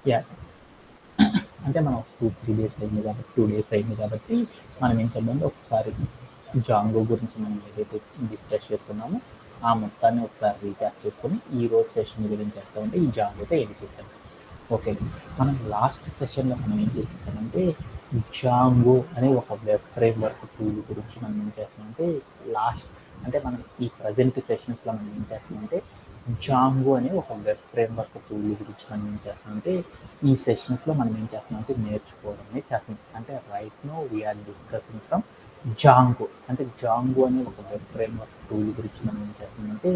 [SPEAKER 1] Yeah అంటే మనం 2-3 డేస్ అయింది కాబట్టి 2 డేస్ అయింది కాబట్టి మనం ఏం చేద్దామంటే ఒకసారి జాంగో గురించి మనం ఏదైతే డిస్కస్ చేసుకున్నామో ఆ మొత్తాన్ని ఒకసారి రీక్యాప్ చేసుకొని ఈ రోజు సెషన్ గురించి చెప్తామంటే ఈ జాంగోతో ఏం చేశాం. ఓకే, మనం లాస్ట్ సెషన్లో మనం ఏం చేస్తామంటే జాంగో అనే ఒక వెబ్ ఫ్రేమ్వర్క్ టూల్ గురించి మనం ఏం చేస్తామంటే అంటే మనం ఈ ప్రజెంట్ సెషన్స్లో మనం ఏం చేస్తామంటే జాంగో అనే ఒక వెబ్ ఫ్రేమ్వర్క్ టూల్ గురించి మనం ఏం చేస్తామంటే ఈ సెషన్స్లో మనం ఏం చేస్తామంటే నేర్చుకోవడం అనేది చేస్తాం. అంటే right now we are discussing from Django. అంటే జాంగో అనే ఒక వెబ్ ఫ్రేమ్వర్క్ టూల్ గురించి మనం ఏం చేస్తామంటే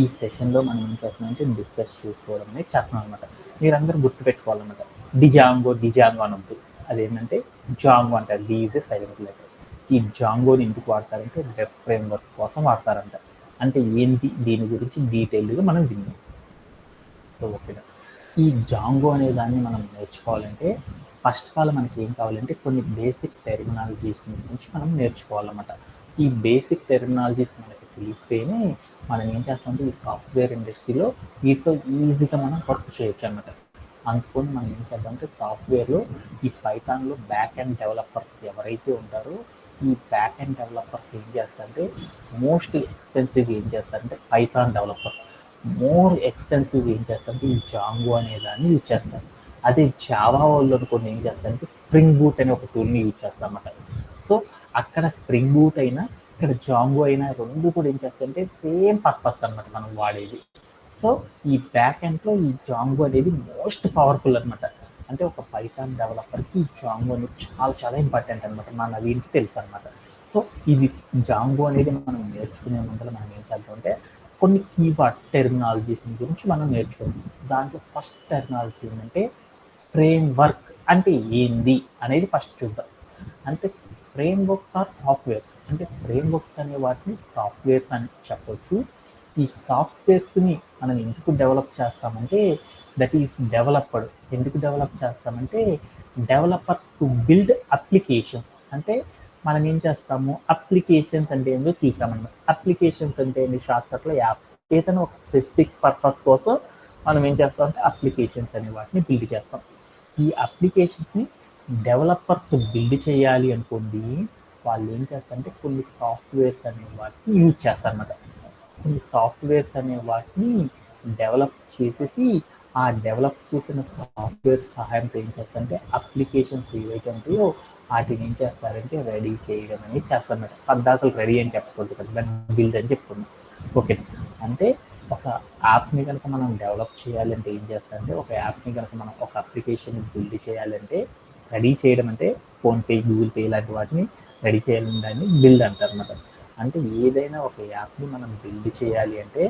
[SPEAKER 1] ఈ సెషన్లో మనం ఏం చేస్తామంటే డిస్కస్ చేసుకోవడం అనేది చేస్తాం అనమాట. మీరందరూ గుర్తుపెట్టుకోవాలన్నమాట. డిజాంగో అనొద్దు, అదేంటంటే జాంగో అంటారు. D is a silent letter. ఈ జాంగోని ఎందుకు వాడతారంటే వెబ్ ఫ్రేమ్వర్క్ కోసం వాడతారంట. అంటే ఏంటి దీని గురించి డీటెయిల్గా మనం విన్నాం. సో ఓకేనా, ఈ జాంగో అనే దాన్ని మనం నేర్చుకోవాలంటే ఫస్ట్ ఆఫ్ ఆల్ మనకి ఏం కావాలంటే కొన్ని బేసిక్ టెర్మినాలజీస్ గురించి మనం నేర్చుకోవాలన్నమాట. ఈ బేసిక్ టెర్మినాలజీస్ మనకి తెలిస్తేనే మనం ఏం చేస్తామంటే ఈ సాఫ్ట్వేర్ ఇండస్ట్రీలో వీటితో ఈజీగా మనం వర్క్ చేయొచ్చు అన్నమాట. అనుకొని మనం ఏం చేద్దామంటే సాఫ్ట్వేర్లో ఈ పైథాన్లో బ్యాక్ అండ్ డెవలపర్స్ ఎవరైతే ఉంటారో ఈ బ్యాక్ అండ్ డెవలపర్స్ ఏం చేస్తారంటే మోస్ట్ ఎక్స్పెన్సివ్ ఏం చేస్తారంటే పైథాన్ డెవలపర్స్ మోర్ ఎక్స్టెన్సివ్ ఏం చేస్తారంటే ఈ జాంగో అనే దాన్ని యూజ్ చేస్తారు. అదే జావా వాళ్ళు అనుకోండి ఏం చేస్తారంటే స్ప్రింగ్ బూట్ అనే ఒక టూల్ని యూజ్ చేస్తారన్నమాట. సో అక్కడ స్ప్రింగ్ బూట్ అయినా ఇక్కడ జాంగో అయినా రెండు కూడా ఏం చేస్తారంటే సేమ్ పర్పస్ అన్నమాట మనం వాడేది. సో ఈ బ్యాక్ ఎండ్లో ఈ జాంగో అనేది మోస్ట్ పవర్ఫుల్ అనమాట. అంటే ఒక పైథాన్ డెవలపర్కి ఈ జాంగో అనేది చాలా చాలా ఇంపార్టెంట్ అనమాట. మన నవీన్కి తెలుసు అనమాట. సో ఇది జాంగో అనేది మనం నేర్చుకునే ముందర మనం ఏం చేద్దామంటే కొన్ని కీవర్డ్ టెర్మినాలజీస్ గురించి మనం నేర్చుకుంటాం. దాంట్లో ఫస్ట్ టెర్మినాలజీ ఏంటంటే ఫ్రేమ్ వర్క్ అంటే ఏంది అనేది ఫస్ట్ చూద్దాం. అంటే ఫ్రేమ్ వర్క్స్ ఆర్ సాఫ్ట్వేర్. అంటే ఫ్రేమ్ వర్క్స్ అనే వాటిని సాఫ్ట్వేర్స్ అని చెప్పొచ్చు. ఈ సాఫ్ట్వేర్స్ని మనం ఎందుకు డెవలప్ చేస్తామంటే దట్ ఈస్ డెవలప్డ్. ఎందుకు డెవలప్ చేస్తామంటే డెవలపర్స్ టు బిల్డ్ అప్లికేషన్స్. అంటే మనం ఏం చేస్తాము అప్లికేషన్స్ అంటే ఏంటో చూసామన్నమాట. అప్లికేషన్స్ అంటే ఏంటి, షార్ట్కట్లో యాప్. ఏదైనా ఒక స్పెసిఫిక్ పర్పస్ కోసం మనం ఏం చేస్తామంటే అప్లికేషన్స్ అనే వాటిని బిల్డ్ చేస్తాం. ఈ అప్లికేషన్స్ని డెవలపర్స్ బిల్డ్ చేయాలి అనుకోండి, వాళ్ళు ఏం చేస్తారంటే కొన్ని సాఫ్ట్వేర్స్ అనే వాటిని యూజ్ చేస్తారన్నమాట. కొన్ని సాఫ్ట్వేర్స్ అనే వాటిని డెవలప్ చేసేసి ఆ డెవలప్ చేసిన సాఫ్ట్వేర్ సహాయంతో ఏం చేస్తారంటే అప్లికేషన్స్ ఏవైతే ఉంటాయో వాటిని ఏం చేస్తారంటే రెడీ చేయడం అనేది చేస్తారన్నమాట. పద్దాకలు రెడీ అని చెప్పకూడదు కదా, దాన్ని బిల్డ్ అని చెప్పుకున్నాం. ఓకే, అంటే ఒక యాప్ని కనుక మనం డెవలప్ చేయాలంటే ఏం చేస్తారంటే ఒక యాప్ని కనుక మనం ఒక అప్లికేషన్ బిల్డ్ చేయాలంటే రెడీ చేయడం అంటే ఫోన్పే, గూగుల్ పే ఇలాంటి వాటిని రెడీ చేయాలని దాన్ని బిల్డ్ అంటారు అన్నమాట. అంటే ఏదైనా ఒక యాప్ని మనం బిల్డ్ చేయాలి అంటే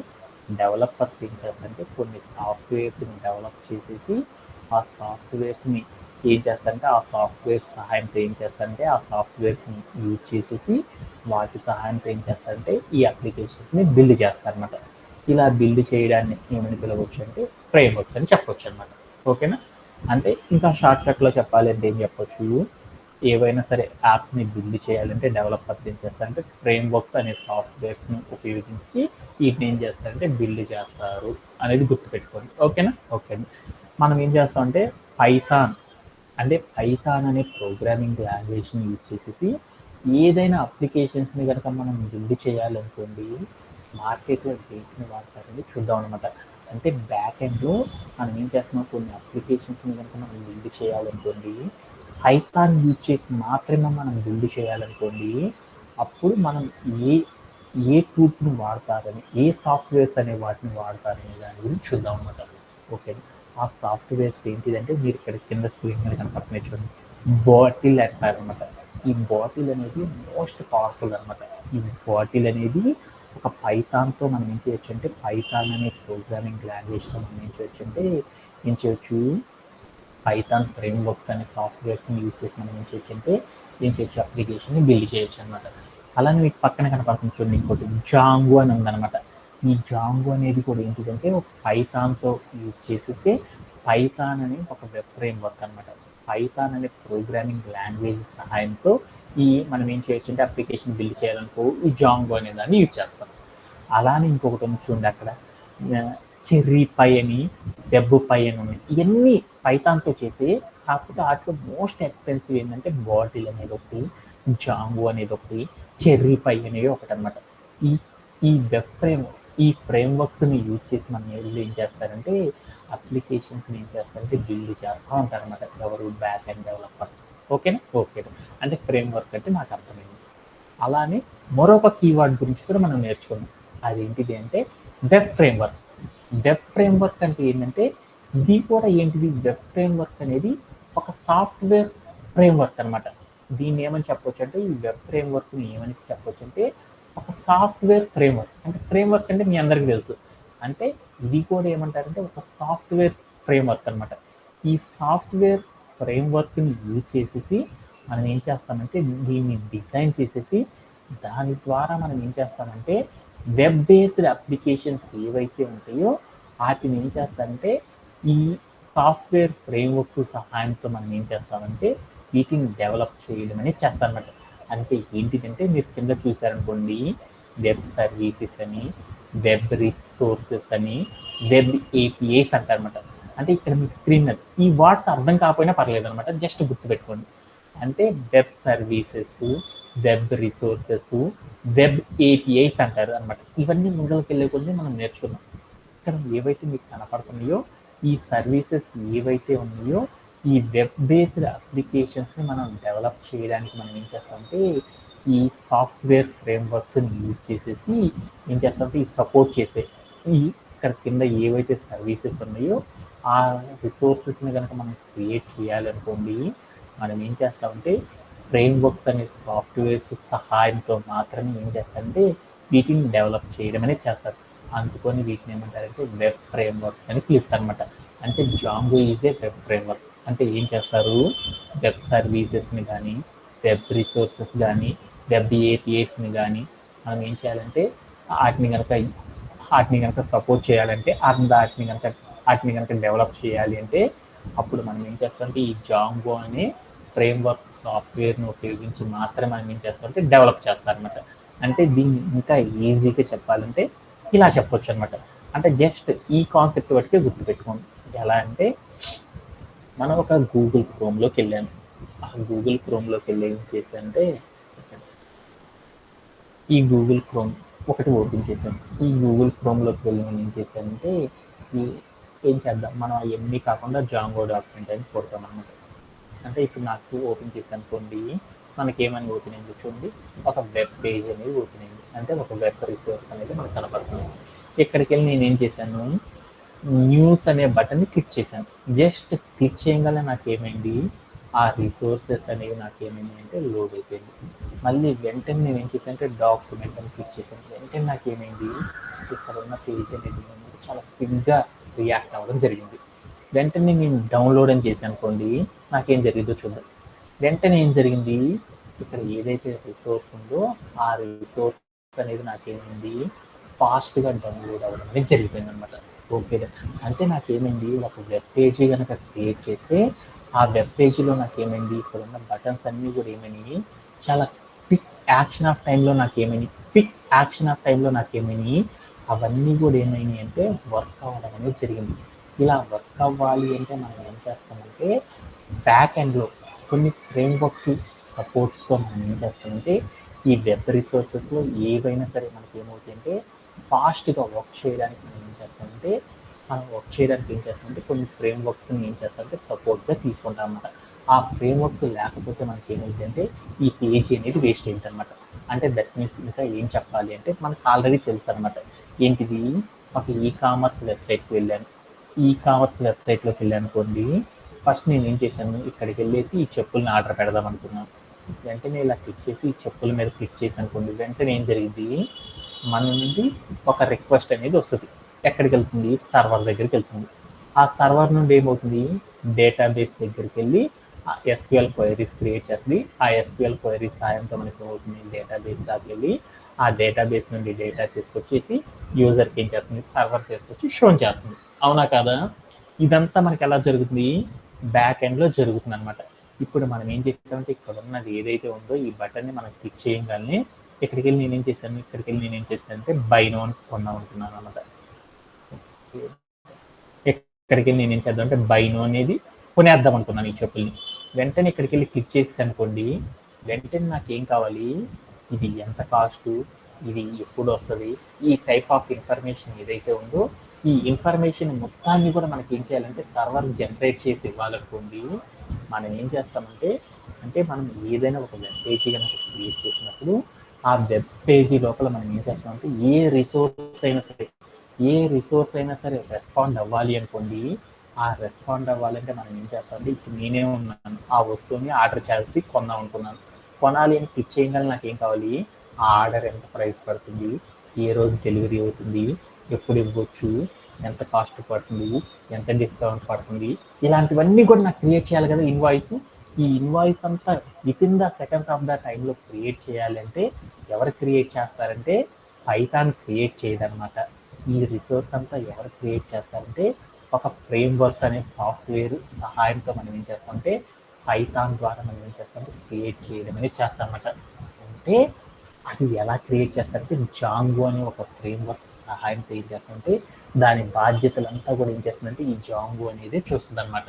[SPEAKER 1] డెవలపర్స్ ఏం చేస్తారంటే కొన్ని సాఫ్ట్వేర్స్ని డెవలప్ చేసేసి ఆ సాఫ్ట్వేర్స్ని ఏం చేస్తారంటే ఆ సాఫ్ట్వేర్ సహాయంతో ఏం చేస్తారంటే ఆ సాఫ్ట్వేర్స్ని యూజ్ చేసేసి వాటి సహాయంతో ఏం చేస్తారంటే ఈ అప్లికేషన్స్ని బిల్డ్ చేస్తారన్నమాట. ఇలా బిల్డ్ చేయడాన్ని ఏమని పిలవచ్చు అంటే ఫ్రేమ్వర్క్స్ అని చెప్పొచ్చు అనమాట. ఓకేనా, అంటే ఇంకా షార్ట్కట్లో చెప్పాలి అంటే ఏం చెప్పొచ్చు, ఏవైనా సరే యాప్స్ని బిల్డ్ చేయాలంటే డెవలపర్స్ ఏం చేస్తారంటే ఫ్రేమ్వర్క్స్ అనే సాఫ్ట్వేర్స్ని ఉపయోగించి వీటిని ఏం చేస్తారంటే బిల్డ్ చేస్తారు అనేది గుర్తుపెట్టుకోండి. ఓకేనా, ఓకే. మనం ఏం చేస్తామంటే పైథాన్ అనే ప్రోగ్రామింగ్ లాంగ్వేజ్ని యూజ్ చేసేసి ఏదైనా అప్లికేషన్స్ని కనుక మనం బిల్డ్ చేయాలనుకోండి మార్కెట్లో దేంట్ని వాడతారని చూద్దాం అనమాట. అంటే బ్యాక్ ఎండ్లో మనం ఏం చేస్తున్నాం కొన్ని అప్లికేషన్స్ని కనుక మనం బిల్డ్ చేయాలనుకోండి పైథాన్ యూజ్ చేసి మాత్రమే మనం బిల్డ్ చేయాలనుకోండి అప్పుడు మనం ఏ టూల్స్ని వాడతారని ఏ సాఫ్ట్వేర్స్ అనే వాటిని వాడతారనే దాని గురించి చూద్దాం అనమాట. ఓకే, ఆ సాఫ్ట్వేర్స్ ఏంటిదంటే మీరు ఇక్కడ కింద స్క్రీన్ మీద కనపడుతున్నాయి చూడండి, బాటిల్ అంటారనమాట. ఈ బాటిల్ అనేది మోస్ట్ పవర్ఫుల్ అనమాట. ఈ బాటిల్ అనేది ఒక పైథాన్తో మనం ఏం చేయొచ్చు అంటే పైథాన్ అనే ప్రోగ్రామింగ్ లాంగ్వేజ్తో మనం ఏం చేయొచ్చు పైథాన్ ఫ్రేమ్వర్క్స్ అనే సాఫ్ట్వేర్స్ని యూజ్ చేసి మనం ఏం చేయొచ్చు అప్లికేషన్ని బిల్డ్ చేయొచ్చు అనమాట. అలానే మీకు పక్కన కనపడుతుంది చూడండి ఇంకోటి జాంగో అని ఉందన్నమాట. ఈ జాంగో అనేది కూడా ఏంటిదంటే ఒక పైథాన్తో యూజ్ చేసేసి పైథాన్ అనే ఒక వెబ్ ఫ్రేమ్వర్క్ అనమాట. పైథాన్ అనే ప్రోగ్రామింగ్ లాంగ్వేజ్ సహాయంతో మనం ఏం చేయొచ్చు అంటే అప్లికేషన్ బిల్డ్ చేయాలనుకో ఈ జాంగో అనే దాన్ని యూజ్ చేస్తాం. అలానే ఇంకొకటి ఉంది చూడండి అక్కడ చెర్రీ పై అని, వెబ్ పై అని ఉన్నాయి. ఇవన్నీ పైథాన్తో చేసి, కాకపోతే వాటిలో మోస్ట్ ఎక్స్పెన్సివ్ ఏంటంటే బాటిల్ అనేది ఒకటి, జాంగో అనేది ఒకటి, చెర్రీ పై అనేవి ఒకటి అనమాట. ఈ ఈ వెబ్ ఈ ఫ్రేమ్వర్క్స్ని యూజ్ చేసి మన వీళ్ళు ఏం చేస్తారంటే అప్లికేషన్స్ని ఏం చేస్తారంటే బిల్డ్ చేస్తూ ఉంటారన్నమాట. ఎవరు బ్యాక్ అండ్ డెవలపర్స్. ఓకేనా? ఓకే. అంటే ఫ్రేమ్వర్క్ అంటే నాకు అర్థమైంది. అలానే మరొక కీవర్డ్ గురించి కూడా మనం నేర్చుకున్నాం. అదేంటిది అంటే వెబ్ ఫ్రేమ్వర్క్. వెబ్ ఫ్రేమ్వర్క్ అంటే ఏంటంటే ఇది కూడా ఏంటిది, వెబ్ ఫ్రేమ్వర్క్ అనేది ఒక సాఫ్ట్వేర్ ఫ్రేమ్వర్క్ అనమాట. దీన్ని ఏమని చెప్పొచ్చు అంటే ఈ వెబ్ ఫ్రేమ్వర్క్ని ఏమని చెప్పొచ్చు అంటే ఒక సాఫ్ట్వేర్ ఫ్రేమ్వర్క్. అంటే ఫ్రేమ్వర్క్ అంటే మీ అందరికీ తెలుసు. అంటే ఇది కూడా ఏమంటారంటే ఒక సాఫ్ట్వేర్ ఫ్రేమ్వర్క్ అనమాట. ఈ సాఫ్ట్వేర్ ఫ్రేమ్వర్క్ని యూజ్ చేసేసి మనం ఏం చేస్తామంటే దీన్ని డిజైన్ చేసేసి దాని ద్వారా మనం ఏం చేస్తామంటే వెబ్ బేస్డ్ అప్లికేషన్స్ ఏవైతే ఉంటాయో వాటిని ఏం చేస్తామంటే ఈ సాఫ్ట్వేర్ ఫ్రేమ్వర్క్ సహాయంతో మనం ఏం చేస్తామంటే వీటిని డెవలప్ చేయడం అనేది చేస్తామన్నమాట. అంటే ఏంటిదంటే మీరు కింద చూసారనుకోండి, వెబ్ సర్వీసెస్ అని, వెబ్ రిసోర్సెస్ అని, వెబ్ ఏపీఐస్ అంటారనమాట. అంటే ఇక్కడ మీకు స్క్రీన్ మీద ఈ వర్డ్స్ అర్థం కాకపోయినా పర్లేదు అనమాట, జస్ట్ గుర్తుపెట్టుకోండి. అంటే web services, web resources, web APIs అంటారు అనమాట. ఇవన్నీ ముందుకు వెళ్ళే కొద్దీ మనం నేర్చుకున్నాం. ఇక్కడ ఏవైతే మీకు కనపడుతున్నాయో ఈ సర్వీసెస్ ఏవైతే ఉన్నాయో ఈ వెబ్ బేస్డ్ అప్లికేషన్స్ని మనం డెవలప్ చేయడానికి మనం ఏం చేస్తామంటే ఈ సాఫ్ట్వేర్ ఫ్రేమ్వర్క్స్ని యూజ్ చేసేసి ఏం చేస్తామంటే ఈ సపోర్ట్ చేసే ఈ ఇక్కడ కింద ఏవైతే సర్వీసెస్ ఉన్నాయో ఆ రిసోర్సెస్ని కనుక మనం క్రియేట్ చేయాలనుకోండి, మనం ఏం చేస్తామంటే ఫ్రేమ్వర్క్స్ అనే సాఫ్ట్వేర్స్ సహాయంతో మాత్రమే ఏం చేస్తారంటే వీటిని డెవలప్ చేయడం అనేది చేస్తారు. అందుకొని వీటిని ఏమంటారంటే వెబ్ ఫ్రేమ్వర్క్స్ అని పిలుస్తారు అనమాట. అంటే Django is a web framework. అంటే ఏం చేస్తారు, వెబ్ సర్వీసెస్ని కానీ, వెబ్ రిసోర్సెస్ కానీ, వెబ్ ఏపీఐస్ని కానీ మనం ఏం చేయాలంటే వాటిని కనుక సపోర్ట్ చేయాలంటే వాటిని కనుక డెవలప్ చేయాలి అంటే అప్పుడు మనం ఏం చేస్తామంటే ఈ జాంగో అనే ఫ్రేమ్వర్క్ సాఫ్ట్వేర్ను ఉపయోగించి మాత్రమే మనం ఏం చేస్తామంటే డెవలప్ చేస్తారనమాట. అంటే దీన్ని ఇంకా ఈజీగా చెప్పాలంటే ఇలా చెప్పొచ్చు అనమాట. అంటే జస్ట్ ఈ కాన్సెప్ట్ బట్టి గుర్తుపెట్టుకోండి. ఎలా అంటే మనం ఒక గూగుల్ క్రోమ్లోకి వెళ్ళాను. ఆ గూగుల్ క్రోమ్లోకి వెళ్ళి ఏం చేశానంటే ఈ గూగుల్ క్రోమ్ ఒకటి ఓపెన్ చేశాను. ఈ గూగుల్ క్రోమ్లోకి వెళ్ళి నేను ఏం చేశానంటే ఏం చేద్దాం, మనం అవన్నీ కాకుండా జాంగో డాక్యుమెంట్ అని కొడతాం అనమాట. అంటే ఇప్పుడు నాకు ఓపెన్ చేసి అనుకోండి, మనకేమని ఓపెన్ అయింది చూడండి, ఒక వెబ్ పేజ్ అనేది ఓపెన్ అయింది. అంటే ఒక వెబ్ రిసోర్స్ అనేది మనకు కనపడుతుంది. ఇక్కడికి వెళ్ళి నేను ఏం చేశాను, న్యూస్ అనే బటన్ని క్లిక్ చేశాను. జస్ట్ క్లిక్ చేయగానే నాకేమైంది, ఆ రిసోర్సెస్ అనేవి నాకేమైంది అంటే లోడ్ అయిపోయింది. మళ్ళీ వెంటనే నేను ఏం చేశాను అంటే డాక్యుమెంట్ అని క్లిక్ చేశాను. వెంటనే నాకేమైంది, ఇక్కడ ఉన్న పేజ్ అనేది చాలా క్విక్గా రియాక్ట్ అవ్వడం జరిగింది. వెంటనే నేను డౌన్లోడ్ అని చేశాను అనుకోండి, నాకేం జరిగిందో చూద్దాం. వెంటనే ఏం జరిగింది, ఇక్కడ ఏదైతే రిసోర్స్ ఉందో ఆ రిసోర్స్ అనేది నాకేమైంది ఫాస్ట్గా డౌన్లోడ్ అవ్వడం అనేది జరిగిపోయింది అనమాట. ఓకే, అంటే నాకేమైంది, ఒక వెబ్ పేజీ కనుక క్రియేట్ చేస్తే ఆ వెబ్ పేజీలో నాకేమైంది, ఇక్కడ ఉన్న బటన్స్ అన్నీ కూడా ఏమైనాయి, చాలా క్విక్ యాక్షన్ ఆఫ్ టైంలో నాకేమైనాయి అవన్నీ కూడా ఏమైనాయి అంటే వర్క్ అవ్వడం అనేది జరిగింది. ఇలా వర్క్ అవ్వాలి అంటే మనం ఏం చేస్తామంటే బ్యాక్ ఎండ్లో కొన్ని ఫ్రేమ్వర్క్స్ సపోర్ట్స్తో మనం ఏం చేస్తామంటే ఈ వెబ్ రిసోర్సెస్లో ఏవైనా సరే మనకి ఏమవుతాయంటే ఫాస్ట్గా వర్క్ చేయడానికి మనం ఏం చేస్తామంటే కొన్ని ఫ్రేమ్వర్క్స్ని ఏం చేస్తామంటే సపోర్ట్గా తీసుకుంటాం అన్నమాట. ఆ ఫ్రేమ్వర్క్స్ లేకపోతే మనకి ఏమవుతుందంటే ఈ పేజీ అనేది వేస్ట్ అయింది అనమాట. అంటే దట్ మీన్స్ ఇంకా ఏం చెప్పాలి అంటే మనకు ఆల్రెడీ తెలుసు అనమాట. ఏంటిది, ఒక ఈకామర్స్ వెబ్సైట్కి వెళ్ళాను. వెబ్సైట్లోకి వెళ్ళాను అనుకోండి, ఫస్ట్ నేను ఏం చేశాను, ఇక్కడికి వెళ్ళేసి ఈ చెప్పుల్ని ఆర్డర్ పెడదాం అనుకున్నాను. వెంటనే ఇలా క్లిక్ చేసి ఈ చెప్పుల మీద క్లిక్ చేసి అనుకోండి, వెంటనే ఏం జరిగింది, మన నుండి ఒక రిక్వెస్ట్ అనేది వస్తుంది. ఎక్కడికి వెళ్తుంది, సర్వర్ దగ్గరికి వెళ్తుంది. ఆ సర్వర్ నుండి ఏమవుతుంది, డేటాబేస్ దగ్గరికి వెళ్ళి ఎస్క్యూఎల్ క్వైరీస్ క్రియేట్ చేస్తుంది. ఆ ఎస్క్యూఎల్ క్వైరీస్ సాయంతో మనకి ఏమవుతుంది, డేటాబేస్ దాకా వెళ్ళి ఆ డేటాబేస్ నుండి డేటా తీసుకొచ్చేసి యూజర్కి ఏం చేస్తుంది, సర్వర్ తీసుకొచ్చి షో చేస్తుంది. అవునా కాదా? ఇదంతా మనకి ఎలా జరుగుతుంది, బ్యాక్ ఎండ్లో జరుగుతుంది అనమాట. ఇప్పుడు మనం ఏం చేస్తామంటే ఇక్కడ ఉన్నది ఏదైతే ఉందో ఈ బటన్ని మనం క్లిక్ చేయగానే ఇక్కడికి వెళ్ళి నేనేం చేశాను అంటే బై నో అని కొన్నాం అనుకున్నాను అనమాట. ఇక్కడికి వెళ్ళి నేనేం చేద్దాం అంటే బైనో అనేది కొనేద్దాం అనుకున్నాను ఈ చెప్పుల్ని. వెంటనే ఇక్కడికి వెళ్ళి క్లిక్ చేసి అనుకోండి, వెంటనే నాకు ఏం కావాలి, ఇది ఎంత కాస్ట్, ఇది ఎప్పుడు వస్తుంది, ఈ టైప్ ఆఫ్ ఇన్ఫర్మేషన్ ఏదైతే ఉందో ఈ ఇన్ఫర్మేషన్ మొత్తాన్ని కూడా మనకి ఏం చేయాలంటే సర్వర్ జనరేట్ చేసి ఇవ్వాలనుకోండి. మనం ఏం చేస్తామంటే మనం ఏదైనా ఒక వెబ్ పేజీ కనుక క్రియేట్ చేసినప్పుడు ఆ వెబ్ పేజీ లోపల మనం ఏం చేస్తామంటే ఏ రిసోర్స్ అయినా సరే రెస్పాండ్ అవ్వాలి అనుకోండి. ఆ రెస్పాండ్ అవ్వాలంటే మనం ఏం చేస్తామంటే ఇప్పుడు నేనే ఉన్నాను, ఆ వస్తువుని ఆర్డర్ చేసి కొందాం అనుకున్నాను. కొనాలి అని క్లిక్ చేయగానే నాకు ఏం కావాలి, ఆ ఆర్డర్ ఎంత ప్రైస్ పడుతుంది, ఏ రోజు డెలివరీ అవుతుంది, ఎప్పుడు ఇవ్వచ్చు, ఎంత కాస్ట్ పడుతుంది, ఎంత డిస్కౌంట్ పడుతుంది, ఇలాంటివన్నీ కూడా నాకు క్రియేట్ చేయాలి కదా ఇన్వాయిస్. ఈ ఇన్వాయిస్ అంతా with in the seconds of the టైంలో క్రియేట్ చేయాలంటే ఎవరు క్రియేట్ చేస్తారంటే పైథాన్ క్రియేట్ చేయదన్నమాట. ఈ రిసోర్స్ అంతా ఎవరు క్రియేట్ చేస్తారంటే ఒక ఫ్రేమ్వర్క్ అనే సాఫ్ట్వేర్ సహాయంతో మనం ఏం చేస్తామంటే పైథాన్ ద్వారా మనం ఏం చేస్తామంటే క్రియేట్ చేయడం అనేది చేస్తామన్నమాట. అంటే అది ఎలా క్రియేట్ చేస్తారంటే జాంగో అనే ఒక ఫ్రేమ్వర్క్ సహాయంతో ఏం చేస్తామంటే దాని బాధ్యతలంతా కూడా ఏం చేస్తుందంటే ఈ జాంగో అనేది చూస్తుంది అనమాట.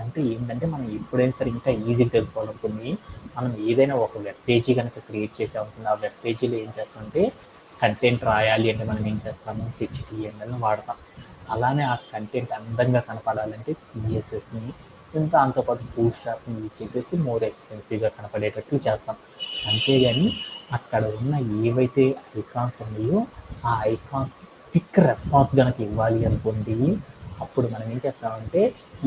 [SPEAKER 1] అంటే ఏంటంటే మనం ఎప్పుడైనా సరే ఇంకా ఈజీగా తెలుసుకోవాలనుకుని మనం ఏదైనా ఒక వెబ్ పేజీ కనుక క్రియేట్ చేసామనుకున్న ఆ వెబ్ పేజీలో ఏం చేస్తామంటే కంటెంట్ రాయాలి అంటే మనం ఏం చేస్తాము, HTML వాడతాం. అలానే ఆ కంటెంట్ అందంగా కనపడాలంటే CSSని దాంతోపాటు బూట్స్ట్రాప్ని యూజ్ చేసేసి మోర్ ఎక్స్పెన్సివ్గా కనపడేటట్లు చేస్తాం. అంతేగాని అక్కడ ఉన్న ఏవైతే ఐకాన్స్ ఉన్నాయో ఆ ఐకాన్స్ క్విక్ రెస్పాన్స్ కనుక ఇవ్వాలి అనుకోండి, అప్పుడు మనం ఏం చేస్తామంటే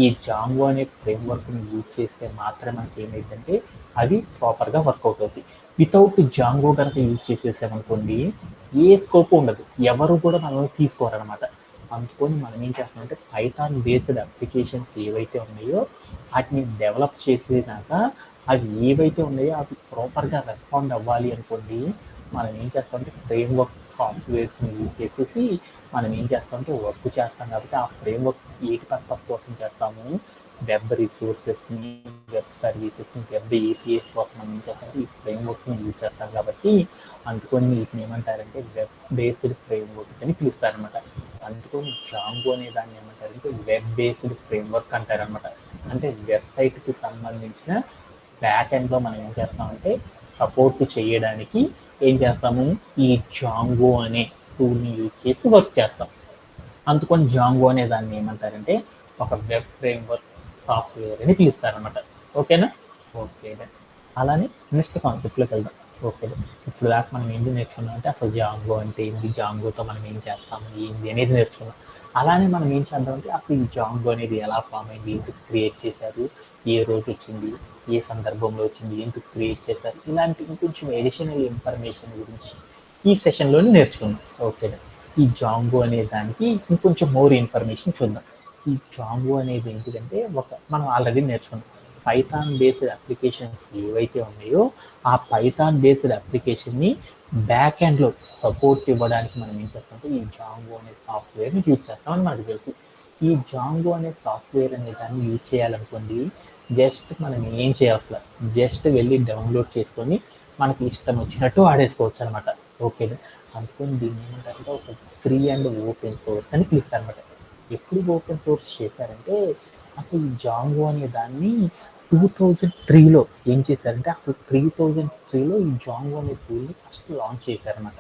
[SPEAKER 1] ఈ జాంగో అనే ఫ్రేమ్వర్క్ని యూజ్ చేస్తే మాత్రమే మనకి ఏమైందంటే అవి ప్రాపర్గా వర్కౌట్ అవుతాయి. వితౌట్ జాంగో కనుక యూజ్ చేసేసామనుకోండి ఏ స్కోప్ ఉండదు, ఎవరు కూడా మనల్ని తీసుకోరనమాట. అందుకొని మనం ఏం చేస్తామంటే పైథాన్ బేస్డ్ అప్లికేషన్స్ ఏవైతే ఉన్నాయో వాటిని డెవలప్ చేసినాక అవి ఏవైతే ఉన్నాయో అవి ప్రాపర్గా రెస్పాండ్ అవ్వాలి అనుకోండి, మనం ఏం చేస్తామంటే ఫ్రేమ్వర్క్ సాఫ్ట్వేర్స్ని యూజ్ చేసేసి మనం ఏం చేస్తామంటే వర్క్ చేస్తాం. కాబట్టి ఆ ఫ్రేమ్వర్క్స్ ఏటి పర్పస్ కోసం చేస్తాము, వెబ్ రిసోర్సెస్ని, వెబ్ సర్వీసెస్ని, వెబ్ APIs కోసం మనం ఏం చేస్తామంటే ఈ ఫ్రేమ్వర్క్స్ని యూజ్ చేస్తాం. కాబట్టి అందుకొని వీటిని ఏమంటారంటే వెబ్ బేస్డ్ ఫ్రేమ్వర్క్స్ అని పిలుస్తారనమాట. అందుకొని జాంగో అనే దాన్ని ఏమంటారంటే వెబ్ బేస్డ్ ఫ్రేమ్వర్క్ అంటారనమాట. అంటే వెబ్సైట్కి సంబంధించిన బ్యాక్ ఎండ్లో మనం ఏం చేస్తామంటే సపోర్ట్ చేయడానికి ఏం చేస్తాము, ఈ జాంగో అనే టూల్ని యూజ్ చేసి వర్క్ చేస్తాం. అందుకొని జాంగో అనే దాన్ని ఏమంటారంటే ఒక వెబ్ ఫ్రేమ్వర్క్ సాఫ్ట్వేర్ అని పిలుస్తారనమాట. ఓకేనా? ఓకే. అలానే నెక్స్ట్ కాన్సెప్ట్లోకి వెళ్దాం. ఓకే, ఇప్పుడు దాకా మనం ఏంటి నేర్చుకున్నాం అంటే అసలు జాంగో అంటే ఏంటి, జాంగోతో మనం ఏం చేస్తాము ఏంటి అనేది నేర్చుకున్నాం. అలానే మనం ఏం చేద్దామంటే అసలు ఈ జాంగో అనేది ఎలా ఫామ్ అయింది, ఎందుకు క్రియేట్ చేశారు, ఏ రోజు వచ్చింది, ఏ సందర్భంలో వచ్చింది, ఎందుకు క్రియేట్ చేశారు, ఇలాంటి ఇంకొంచెం ఎడిషనల్ ఇన్ఫర్మేషన్ గురించి ఈ సెషన్లోనే నేర్చుకున్నాం. ఓకే, ఈ జాంగో అనే దానికి ఇంకొంచెం మోర్ ఇన్ఫర్మేషన్ చూద్దాం. ఈ జాంగో అనేది ఏంటిదంటే మనం ఆల్రెడీ నేర్చుకున్నాం పైథాన్ బేస్డ్ అప్లికేషన్స్ ఏవైతే ఉన్నాయో ఆ పైథాన్ బేస్డ్ అప్లికేషన్ని బ్యాక్ ఎండ్లో సపోర్ట్ ఇవ్వడానికి మనం ఏం చేస్తామంటే ఈ జాంగో అనే సాఫ్ట్వేర్ని యూజ్ చేస్తామని మనకు తెలుసు. ఈ జాంగో అనే సాఫ్ట్వేర్ అనే దాన్ని యూజ్ చేయాలనుకోండి, జస్ట్ మనం ఏం చేయాలి, జస్ట్ వెళ్ళి డౌన్లోడ్ చేసుకొని మనకి ఇష్టం వచ్చినట్టు ఆడేసుకోవచ్చు అనమాట. ఓకే, అందుకని దీన్ని ఏమంటారంటే ఒక ఫ్రీ అండ్ ఓపెన్ సోర్స్ అని పిలుస్తారనమాట. ఎప్పుడు ఓపెన్ సోర్స్ చేశారంటే అసలు ఈ జాంగో అనే దాన్ని 2003లో ఏం చేశారంటే అసలు 3003లో ఈ జాంగో అనే టూల్ని ఫస్ట్ లాంచ్ చేశారనమాట.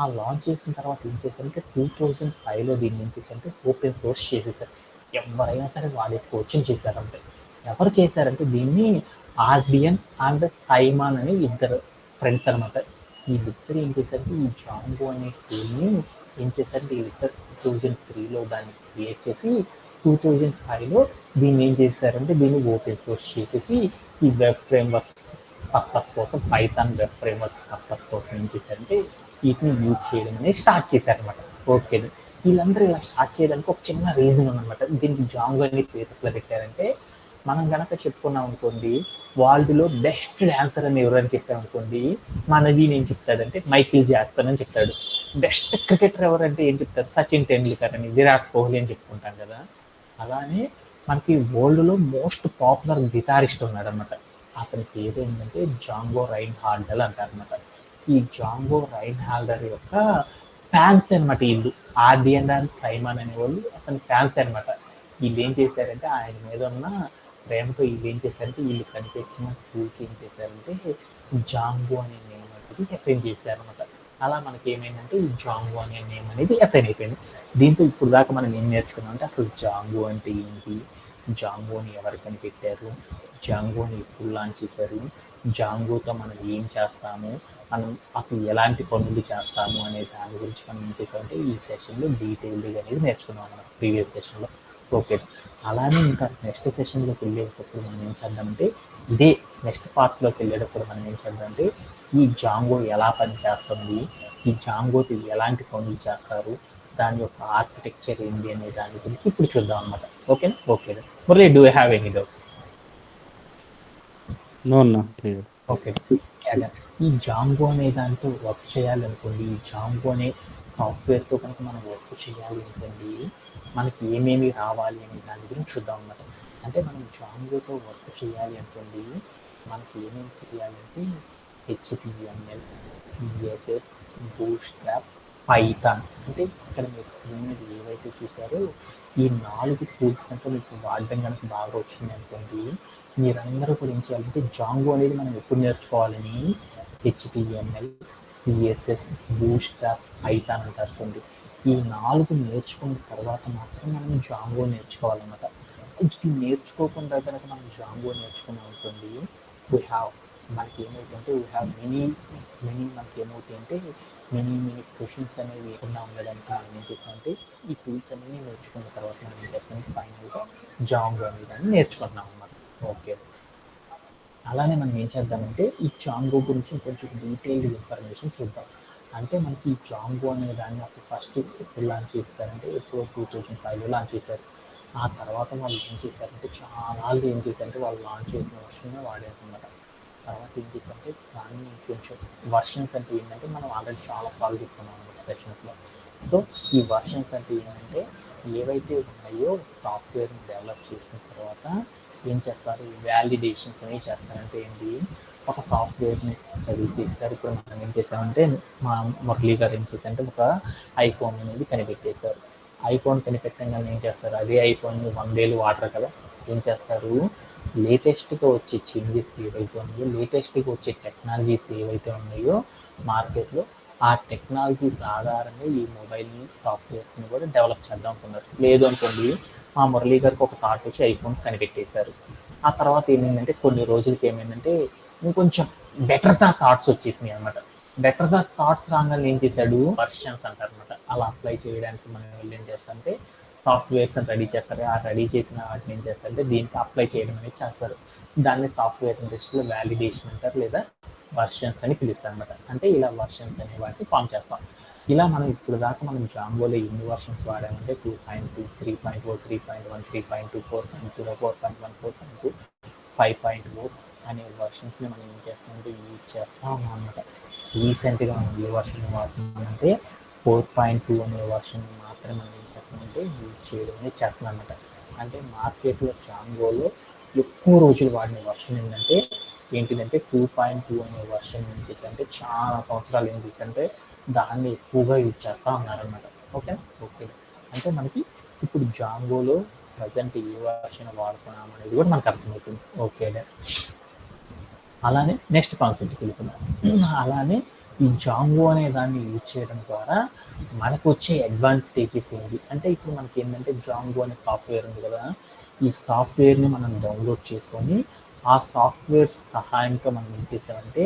[SPEAKER 1] ఆ లాంచ్ చేసిన తర్వాత ఏం చేశారంటే 2005లో దీన్ని ఏం చేశారంటే ఓపెన్ సోర్స్ చేసేసారు. ఎవరైనా సరే వాడేసుకోవచ్చు అని చేశారంటే ఎవరు చేశారంటే దీన్ని ఆర్డియన్ అండ్ సైమాన్ అనే ఇద్దరు ఫ్రెండ్స్ అనమాట. వీళ్ళిద్దరు ఏం చేశారంటే ఈ జాంగో అనే టూల్ని ఏం చేశారంటే వీళ్ళిద్దరు 2003లో దాన్ని క్రియేట్ చేసి 2005లో దీన్ని ఏం చేశారంటే దీన్ని ఓపెన్ సోర్స్ చేసేసి ఈ వెబ్ ఫ్రేమ్వర్క్ పర్పస్ కోసం పైథాన్ వెబ్ ఫ్రేమ్వర్క్ పర్పస్ కోసం ఏం చేశారంటే వీటిని యూజ్ చేయడం అనేది స్టార్ట్ చేశారనమాట. ఓకే, వీళ్ళందరూ ఇలా స్టార్ట్ చేయడానికి ఒక చిన్న రీజన్ ఉందన్నమాట. దీనికి జాంగో అనే పేరు ఎట్లా పెట్టారంటే మనం కనుక చెప్పుకున్నాం అనుకోండి, వరల్డ్లో బెస్ట్ డాన్సర్ అని ఎవరని చెప్పామనుకోండి, మనది ఏం చెప్తాడంటే మైకిల్ జాక్సన్ అని చెప్తాడు. బెస్ట్ క్రికెటర్ ఎవరంటే ఏం చెప్తారు, సచిన్ టెండూల్కర్ అని, విరాట్ కోహ్లీ అని చెప్పుకుంటాం కదా. అలానే మనకి వరల్డ్లో మోస్ట్ పాపులర్ గిటారిస్ట్ ఉన్నాడు అనమాట. అతని పేరు ఏంటంటే జాంగో రైన్ హాల్డర్ అంటారనమాట. ఈ జాంగో రైన్ హాల్డర్ యొక్క ఫ్యాన్స్ అనమాట వీళ్ళు. ఆర్డియన్ అండ్ సైమన్ అనేవాళ్ళు అతని ఫ్యాన్స్ అనమాట. వీళ్ళు ఏం చేశారంటే ఆయన మీద ఉన్న ప్రేమతో వీళ్ళు ఏం చేశారంటే వీళ్ళు కనిపెట్టిన టూల్కి ఏం చేశారంటే జాంగో అనే నేమ్ అనేది అసైన్ చేశారనమాట. అలా మనకి ఏమైందంటే ఈ జాంగో అనే నేమ్ అనేది అసైన్ అయిపోయింది. దీంతో ఇప్పుడు దాకా మనం ఏం నేర్చుకున్నాం అంటే అసలు జాంగో అంటే ఏంటి, జాంగోని ఎవరు కనిపెట్టారు, జాంగోని ఎప్పుడు లాంచ్ చేశారు, జాంగోతో మనం ఏం చేస్తాము, మనం అసలు ఎలాంటి పనులు చేస్తాము అనే దాని గురించి మనం ఏం చేసామంటే ఈ సెషన్లో డీటెయిల్డ్గా అనేది నేర్చుకున్నాం మనం ప్రీవియస్ సెషన్లో. ఓకే, అలానే ఇంకా నెక్స్ట్ సెషన్లోకి వెళ్ళేటప్పుడు మనం ఏం చేద్దామంటే ఇదే నెక్స్ట్ పార్ట్లోకి వెళ్ళేటప్పుడు మనం ఏం చేద్దామంటే ఈ జాంగో ఎలా పనిచేస్తుంది, ఈ జాంగోతో ఎలాంటి పనులు చేస్తారు, దాని యొక్క ఆర్కిటెక్చర్ ఏంటి అనే దాని గురించి ఇప్పుడు చూద్దాం అనమాట. ఓకేనా? Okay Murali, do have any doubts?
[SPEAKER 3] No, no. Clear.
[SPEAKER 1] Okay, ఈ జాంగో అనే దాంతో వర్క్ చేయాలనుకోండి, ఈ జాంగో అనే సాఫ్ట్వేర్తో కనుక మనం వర్క్ చేయాలి అనుకోండి, మనకి ఏమేమి రావాలి అనే దాని గురించి చూద్దాం అన్నమాట. అంటే మనం జాంగోతో వర్క్ చేయాలి అనుకోండి, మనకి ఏమేమి తెలియాలంటే HTML, CSS, బూట్స్ట్రాప్, పైథాన్. అంటే ఇక్కడ మీరు స్క్రీన్ మీద ఏవైతే చూసారో ఈ 4 టూల్స్ కనుక మీకు వాడడం కనుక బాగా వచ్చింది అనుకోండి, మీరందరూ కూడా ఏం చేయాలంటే జాంగో అనేది మనం ఎప్పుడు నేర్చుకోవాలని HTML, CSS, బూట్స్ట్రాప్, పైథాన్ అంటారు చూడండి. ఈ 4 నేర్చుకున్న తర్వాత మాత్రం మనం జాంగో నేర్చుకోవాలన్నమాట. ఇది నేర్చుకోకుండా కనుక మనం జాంగో నేర్చుకున్నాం అనుకోండి, మనకి ఏమవుతుందంటే మనకి ఏమవుతాయంటే మెనీ క్వశ్చన్స్ అనేవి ఏమన్నా ఉండడానికి మనం ఏం చేస్తామంటే ఈ టూల్స్ అనేవి నేర్చుకున్న తర్వాత మనం ఏం చేస్తామంటే ఫైనల్గా జాంగో అనే దాన్ని నేర్చుకుంటున్నాం అన్నమాట. ఓకే, అలానే మనం ఏం చేద్దామంటే ఈ జాంగో గురించి కొంచెం డీటెయిల్డ్ ఇన్ఫర్మేషన్ చూద్దాం. అంటే మనకి ఈ జాంగో అనే దాన్ని అసలు ఫస్ట్ ఎప్పుడు లాంచ్ చేస్తారంటే ఎప్పుడో 2005లో లాంచ్ చేశారు. ఆ తర్వాత వాళ్ళు ఏం చేశారంటే చాలా ఏం చేశారంటే వాళ్ళు లాంచ్ చేసిన వర్షన్నే వాడారనమాట. తర్వాత ఏం చేశారంటే దాన్ని కొంచెం వర్షన్స్ అంటే ఏంటంటే మనం ఆల్రెడీ చాలాసార్లు చెప్పుకున్నాం అనమాట సెషన్స్లో. సో ఈ వర్షన్స్ అంటే ఏంటంటే ఏవైతే ఉన్నాయో సాఫ్ట్వేర్ని డెవలప్ చేసిన తర్వాత ఏం చేస్తారు, వ్యాలిడేషన్స్ అనేవి చేస్తారంటే ఏంటి, ఒక సాఫ్ట్వేర్ని రెడీ చేస్తారు. ఇప్పుడు మనం ఏం చేసామంటే మా మురళీ గారు ఏం చేశారంటే ఒక ఐఫోన్ అనేది కనిపెట్టేశారు. ఐఫోన్ కనిపెట్టంగానే ఏం చేస్తారు, అదే ఐఫోన్ 100 ఏళ్ళు వాడరు కదా, ఏం చేస్తారు, లేటెస్ట్గా వచ్చే చేంజెస్ ఏవైతే ఉన్నాయో, లేటెస్ట్గా వచ్చే టెక్నాలజీస్ ఏవైతే ఉన్నాయో మార్కెట్లో, ఆ టెక్నాలజీస్ ఆధారంగా ఈ మొబైల్ సాఫ్ట్వేర్ని కూడా డెవలప్ చేద్దాం అనుకున్నారు. లేదు అనుకోండి, మా మురళీ గారికి ఒక థాట్ వచ్చి ఐఫోన్ కనిపెట్టేశారు. ఆ తర్వాత ఏమైందంటే కొన్ని రోజులకి ఏమైందంటే ఇంకొంచెం బెటర్గా థాట్స్ వచ్చేసినాయి అనమాట. బెటర్గా థాట్స్ రాగానే ఏం చేశాడు, వర్షన్స్ అంటారు అనమాట. అలా అప్లై చేయడానికి మనం వెళ్ళి ఏం చేస్తామంటే సాఫ్ట్వేర్స్ రెడీ చేస్తారు. ఆ రెడీ చేసిన వాటిని ఏం చేస్తారంటే దీనికి అప్లై చేయడం అనేది చేస్తారు. దాన్ని సాఫ్ట్వేర్ ఇండస్ట్రీలో వ్యాలిడేషన్ అంటారు, లేదా వర్షన్స్ అని పిలుస్తారు అనమాట. అంటే ఇలా వర్షన్స్ అనే వాటిని ఫామ్ చేస్తాం. ఇలా మనం ఇప్పుడు దాకా మనం జాంగోలో ఎన్ని వర్షన్స్ వాడామంటే 2.2, 3.4, 3.1, 3.2, 4.0, 4.1, 4.2, 5.4 అనే వర్షన్స్ని మనం ఏం చేస్తామంటే యూజ్ చేస్తూ ఉన్నాం అనమాట. రీసెంట్గా మనం ఏ వర్షన్ వాడుతున్నామంటే 4.2 అనే వర్షన్ మాత్రమే మనం ఏం చేస్తామంటే యూజ్ చేయడం అనేది చేస్తున్నాం అనమాట. అంటే మార్కెట్లో జాంగోలో ఎక్కువ రోజులు వాడిన వర్షన్ ఏంటిదంటే 2.2 అనే వర్షన్ ఏం చేశారంటే చాలా సంవత్సరాలు ఏం చేశారంటే దాన్ని ఎక్కువగా యూజ్ చేస్తూ ఉన్నారనమాట. ఓకేనా? ఓకే, అంటే మనకి ఇప్పుడు జాంగోలో ప్రజెంట్ ఏ వర్షన్ వాడుతున్నాం అనేది కూడా మనకు అర్థమవుతుంది. ఓకే, అలానే నెక్స్ట్ కాన్సెప్ట్కి వెళ్తున్నాం. అలానే ఈ జాంగో అనే దాన్ని యూజ్ చేయడం ద్వారా మనకు వచ్చే అడ్వాంటేజెస్ ఏంటి అంటే, ఇప్పుడు మనకి ఏంటంటే జాంగో అనే సాఫ్ట్వేర్ ఉంది కదా, ఈ సాఫ్ట్వేర్ని మనం డౌన్లోడ్ చేసుకొని ఆ సాఫ్ట్వేర్ సహాయంతో మనం ఏం చేసామంటే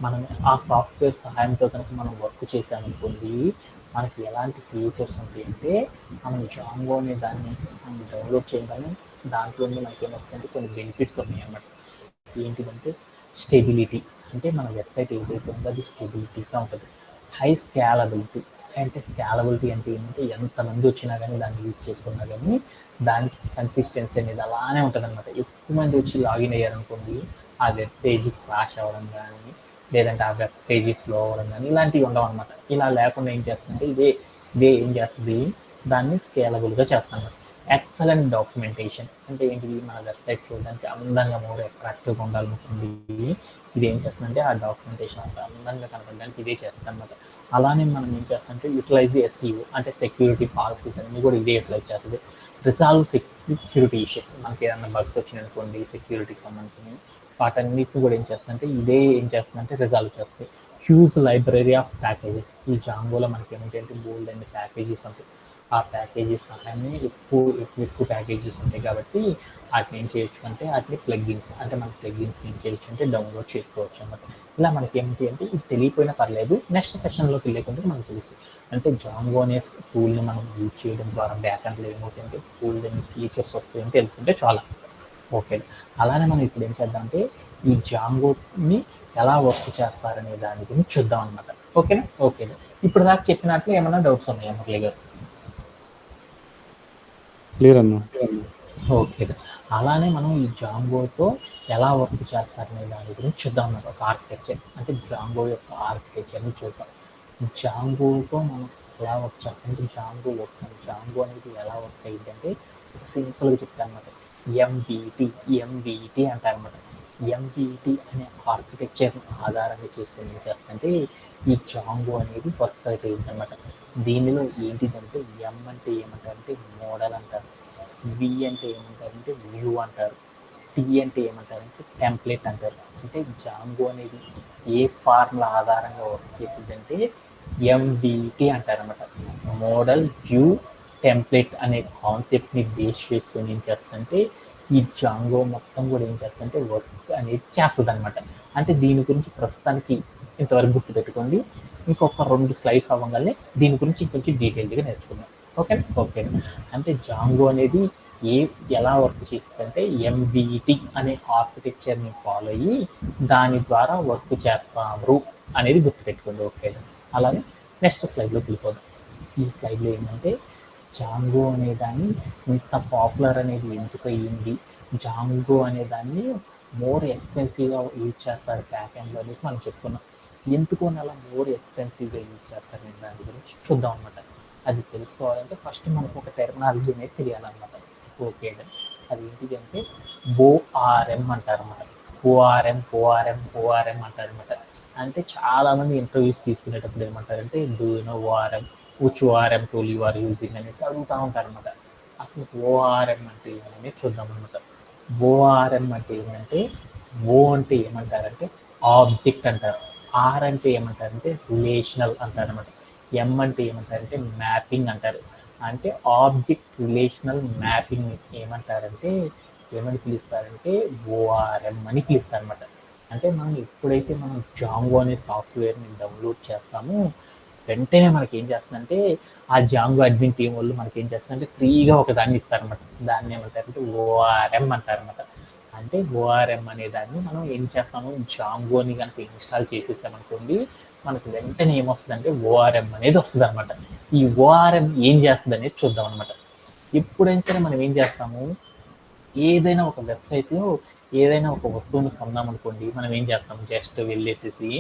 [SPEAKER 1] మనం ఆ సాఫ్ట్వేర్ సహాయంతో కనుక మనం వర్క్ చేసామనుకోండి, మనకి ఎలాంటి ఫీచర్స్ ఉంటాయంటే మనం జాంగో అనే దాన్ని మనం డౌన్లోడ్ చేయగానే దాంట్లో మనకి ఏమొస్తుందంటే కొన్ని బెనిఫిట్స్ ఉన్నాయి అన్నమాట. ఏంటిదంటే స్టెబిలిటీ, అంటే మన వెబ్సైట్ ఏదైతే ఉందో అది స్టెబిలిటీగా ఉంటుంది. హై స్కేలబిలిటీ, అంటే స్కేలబిలిటీ అంటే ఏంటంటే ఎంతమంది వచ్చినా కానీ దాన్ని యూజ్ చేసుకున్నా కానీ దానికి కన్సిస్టెన్సీ అనేది అలానే ఉంటుంది అనమాట. ఎక్కువ మంది వచ్చి లాగిన్ అయ్యారనుకోండి, ఆ వెబ్ పేజీ క్రాష్ అవ్వడం కానీ, లేదంటే ఆ వెబ్ పేజీ స్లో అవ్వడం కానీ ఇలాంటివి ఉండవు అనమాట. ఇలా లేకుండా ఏం చేస్తుందంటే ఇదే ఏం చేస్తుంది, దాన్ని స్కేలబుల్గా చేస్తాను. ఎక్సలెంట్ డాక్యుమెంటేషన్ అంటే ఏంటిది, మన వెబ్సైట్ చూడడానికి అందంగా మోర్ అట్రాక్టివ్గా ఉండాలనుకుంది, ఇది ఏం చేస్తుందంటే ఆ డాక్యుమెంటేషన్ అంతా అందంగా కనపడడానికి ఇదే చేస్తుంది అనమాట. అలానే మనం ఏం చేస్తామంటే యూటిలైజ్ ఎస్ఈఓ అంటే సెక్యూరిటీ పాలసీస్ అన్ని కూడా ఇదే యూటిలైజ్ చేస్తుంది. రిజాల్వ్ సెక్యూరిటీ ఇష్యూస్, మనకి ఏదైనా బగ్స్ వచ్చినాయనుకోండి సెక్యూరిటీకి సంబంధించినవి, వాటన్నిటిని కూడా ఏం చేస్తుందంటే ఇదే ఏం చేస్తుందంటే రిజాల్వ్ చేస్తాయి. హ్యూజ్ లైబ్రరీ ఆఫ్ ప్యాకేజెస్, ఈ జాంగోలో మనకి ఏమిటంటే బోల్డ్ అండ్ ప్యాకేజెస్ ఉంటాయి. ఆ ప్యాకేజెస్ సహాయాన్ని ఎక్కువ ప్యాకేజెస్ ఉంటాయి కాబట్టి వాటిని ఏం చేయొచ్చు అంటే వాటిని ప్లగ్గిన్స్ అంటే మన ప్లగ్గిన్స్ ఏం చేయొచ్చు అంటే డౌన్లోడ్ చేసుకోవచ్చు అన్నమాట. ఇలా మనకి ఏమిటి అంటే ఇది తెలియపోయినా పర్లేదు, నెక్స్ట్ సెషన్లోకి వెళ్ళే కొందుకు మనకు తెలుస్తుంది. అంటే జాంగో అనే టూల్ని మనం యూజ్ చేయడం ద్వారా బ్యాక్ ఎండ్లో ఏమవుతుందంటే టూల్ ఫీచర్స్ వస్తాయని తెలుసుకుంటే చాలా ఓకే. అలానే మనం ఇప్పుడు ఏం చేద్దాం అంటే ఈ జాంగోని ఎలా వర్క్ చేస్తారనే దాని గురించి చూద్దాం అనమాట. ఓకేనా? ఓకేనా. ఇప్పుడు దాకా చెప్పినట్లు ఏమైనా డౌట్స్ ఉన్నాయా మురళి గారు?
[SPEAKER 3] క్లియర్ అన్న.
[SPEAKER 1] ఓకే. అలానే మనం ఈ జాంగోతో ఎలా వర్క్ చేస్తారనే దాని గురించి చూద్దాం అన్నమాట. ఒక ఆర్కిటెక్చర్ అంటే జాంగో యొక్క ఆర్కిటెక్చర్ని చూద్దాం. జాంగోతో మనం ఎలా వర్క్ చేస్తామంటే జాంగో వర్క్స్ అంటే జాంగో అనేది ఎలా వర్క్ అయ్యింది అంటే సింపుల్గా చెప్తాను అనమాట. ఎంబీటీ అంటారనమాట. ఎంబీటీ అనే ఆర్కిటెక్చర్ ఆధారంగా చేసుకుని ఏం చేస్తుందంటే ఈ జాంగో అనేది వర్క్ అయ్యింది అనమాట. దీనిలో ఏంటిదంటే ఎం అంటే ఏమంటారంటే మోడల్ అంటారు, వి అంటే ఏమంటారంటే వ్యూ అంటారు, టీ అంటే ఏమంటారంటే టెంప్లెట్ అంటారు. అంటే జాంగో అనేది ఏ ఫార్ములా ఆధారంగా వర్క్ చేసిందంటే ఎంబీటీ అంటారనమాట. మోడల్, వ్యూ, టెంప్లెట్ అనే కాన్సెప్ట్ని బేస్ చేసుకొని ఏం చేస్తుందంటే ఈ జాంగో మొత్తం కూడా ఏం చేస్తుందంటే వర్క్ అనేది చేస్తుంది అనమాట. అంటే దీని గురించి ప్రస్తుతానికి ఇంతవరకు గుర్తుపెట్టుకోండి. ఇంకొక 2 స్లైడ్స్ అవ్వగానే దీని గురించి ఇంకొంచెం డీటెయిల్గా నేర్చుకుందాం. ఓకేనా? ఓకే. అంటే జాంగో అనేది ఎలా వర్క్ చేస్తుందంటే ఎంబీటీ అనే ఆర్కిటెక్చర్ని ఫాలో అయ్యి దాని ద్వారా వర్క్ చేస్తారు అనేది గుర్తుపెట్టుకోండి. ఓకే. అలాగే నెక్స్ట్ స్లైడ్లోకి వెళ్ళిపోదాం. ఈ స్లైడ్లో ఏంటంటే జాంగో అనే దాన్ని ఇంత పాపులర్ అనేది ఎందుకు అయ్యింది, జాంగో అనే దాన్ని మోర్ ఎక్స్పెన్సివ్గా యూజ్ చేస్తారు బ్యాక్ ఎండ్లో అనేసి మనం చెప్పుకున్నాం. ఎందుకు అలా మోర్ ఎక్స్పెన్సివ్గా యూజ్ చేస్తారు అనే దాని గురించి చూద్దాం అనమాట. అది తెలుసుకోవాలంటే ఫస్ట్ మనకు ఒక టెర్మినాలజీ అనేది తెలియాలన్నమాట. ఓకే. అది ఏంటిది అంటే ఓఆర్ఎం అంటారన్నమాట. ఓఆర్ఎం అంటారన్నమాట. అంటే చాలామంది ఇంటర్వ్యూస్ తీసుకునేటప్పుడు ఏమంటారంటే do you know ORM, which ORM tool you are using అనేసి అడుగుతూ ఉంటారన్నమాట. అసలు ఓఆర్ఎం అంటే ఏమనేది చూద్దాం అనమాట. ఓఆర్ఎం అంటే ఏంటంటే ఓ అంటే ఏమంటారంటే ఆబ్జెక్ట్ అంటారు, ఆర్ అంటే ఏమంటారంటే రిలేషనల్ అంటారనమాట, ఎం అంటే ఏమంటారంటే మ్యాపింగ్ అంటారు. అంటే ఆబ్జెక్ట్ రిలేషనల్ మ్యాపింగ్ ఏమంటారంటే ఏమని పిలుస్తారంటే ఓఆర్ఎం అని పిలుస్తారనమాట. అంటే మనం ఎప్పుడైతే మనం జాంగో అనే సాఫ్ట్వేర్ని డౌన్లోడ్ చేస్తామో వెంటనే మనకి ఏం చేస్తుందంటే ఆ జాంగో అడ్మిన్ టీం వాళ్ళు మనకి ఏం చేస్తారంటే ఫ్రీగా ఒక దాన్ని ఇస్తారనమాట. దాన్ని ఏమంటారంటే ఓఆర్ఎం అంటారనమాట. అంటే ఓఆర్ఎం అనే దాన్ని మనం ఏం చేస్తాము, జాంగోని కనుక ఇన్స్టాల్ చేసేసామనుకోండి మనకు వెంటనే ఏమొస్తుందంటే ఓఆర్ఎం అనేది వస్తుంది అనమాట. ఈ ఓఆర్ఎం ఏం చేస్తుంది అనేది చూద్దాం అనమాట. ఎప్పుడైనా సరే మనం ఏం చేస్తాము, ఏదైనా ఒక వెబ్సైట్లో ఏదైనా ఒక వస్తువుని కొందామనుకోండి మనం ఏం చేస్తాం, జస్ట్ వెళ్ళేసేసి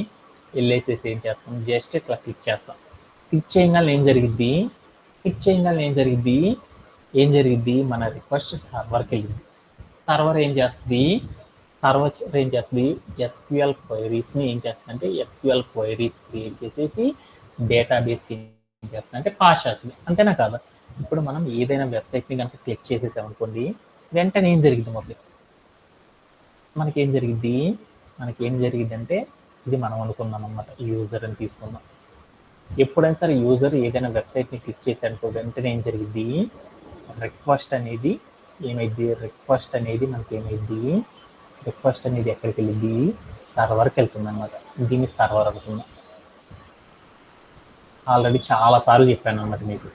[SPEAKER 1] ఏం చేస్తాం, జస్ట్ ఇట్లా క్లిక్ చేస్తాం. క్లిక్ చేయగానే ఏం జరిగిద్ది మన రిక్వెస్ట్ సర్వర్కి వెళ్ళింది. సర్వర్ ఏం చేస్తుంది ఎస్క్యూఎల్ క్వైరీస్ని ఏం చేస్తుందంటే ఎస్క్యూఎల్ క్వైరీస్ క్రియేట్ చేసేసి డేటాబేస్కి ఏం చేస్తుందంటే పాస్ చేస్తుంది. అంతేనా కాదా? ఇప్పుడు మనం ఏదైనా వెబ్సైట్ని కనుక క్లిక్ చేసేసామనుకోండి వెంటనే ఏం జరిగింది మనకేం జరిగింది అంటే ఇది మనం అనుకున్నాం అన్నమాట, యూజర్ అని తీసుకుందాం. ఎప్పుడైనా సరే యూజర్ ఏదైనా వెబ్సైట్ని క్లిక్ చేశారనుకో వెంటనే ఏం జరిగింది, రిక్వెస్ట్ అనేది ఎక్కడికి వెళ్ళింది, సర్వర్కి వెళ్తుంది అనమాట. దీన్ని సర్వర్ అనుకుందాం. ఆల్రెడీ చాలాసార్లు చెప్పాను అనమాట మీకు.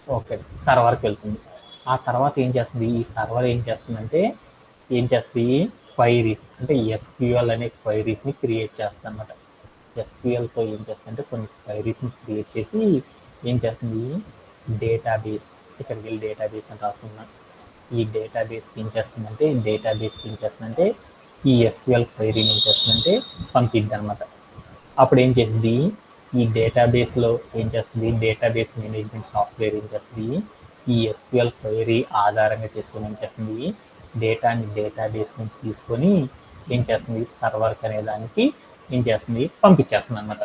[SPEAKER 1] ఓకే, సర్వర్కి వెళ్తుంది. ఆ తర్వాత ఈ సర్వర్ ఏం చేస్తుంది క్వైరీస్ అంటే ఎస్క్యూఎల్ అనే క్వైరీస్ని క్రియేట్ చేస్తుంది అనమాట. ఎస్క్యూఎల్తో ఏం చేస్తుందంటే కొన్ని క్వైరీస్ని క్రియేట్ చేసి ఏం చేస్తుంది, డేటాబేస్ ఇక్కడికి వెళ్ళి డేటాబేస్ అని రాసుకున్నాం. ఈ డేటాబేస్కి ఏం చేస్తుందంటే ఈ ఎస్క్యూఎల్ క్వైరీని ఏం చేస్తుందంటే పంపిద్ది అనమాట. అప్పుడు ఏం చేస్తుంది, ఈ డేటాబేస్లో డేటాబేస్ మేనేజ్మెంట్ సాఫ్ట్వేర్ ఏం చేస్తుంది, ఈ ఎస్క్యూఎల్ క్వైరీ ఆధారంగా చేసుకొని ఏం చేస్తుంది, డేటాబేస్ నుంచి తీసుకొని ఏం చేస్తుంది, సర్వర్కి అనే దానికి ఏం చేస్తుంది, పంపించేస్తుంది అనమాట.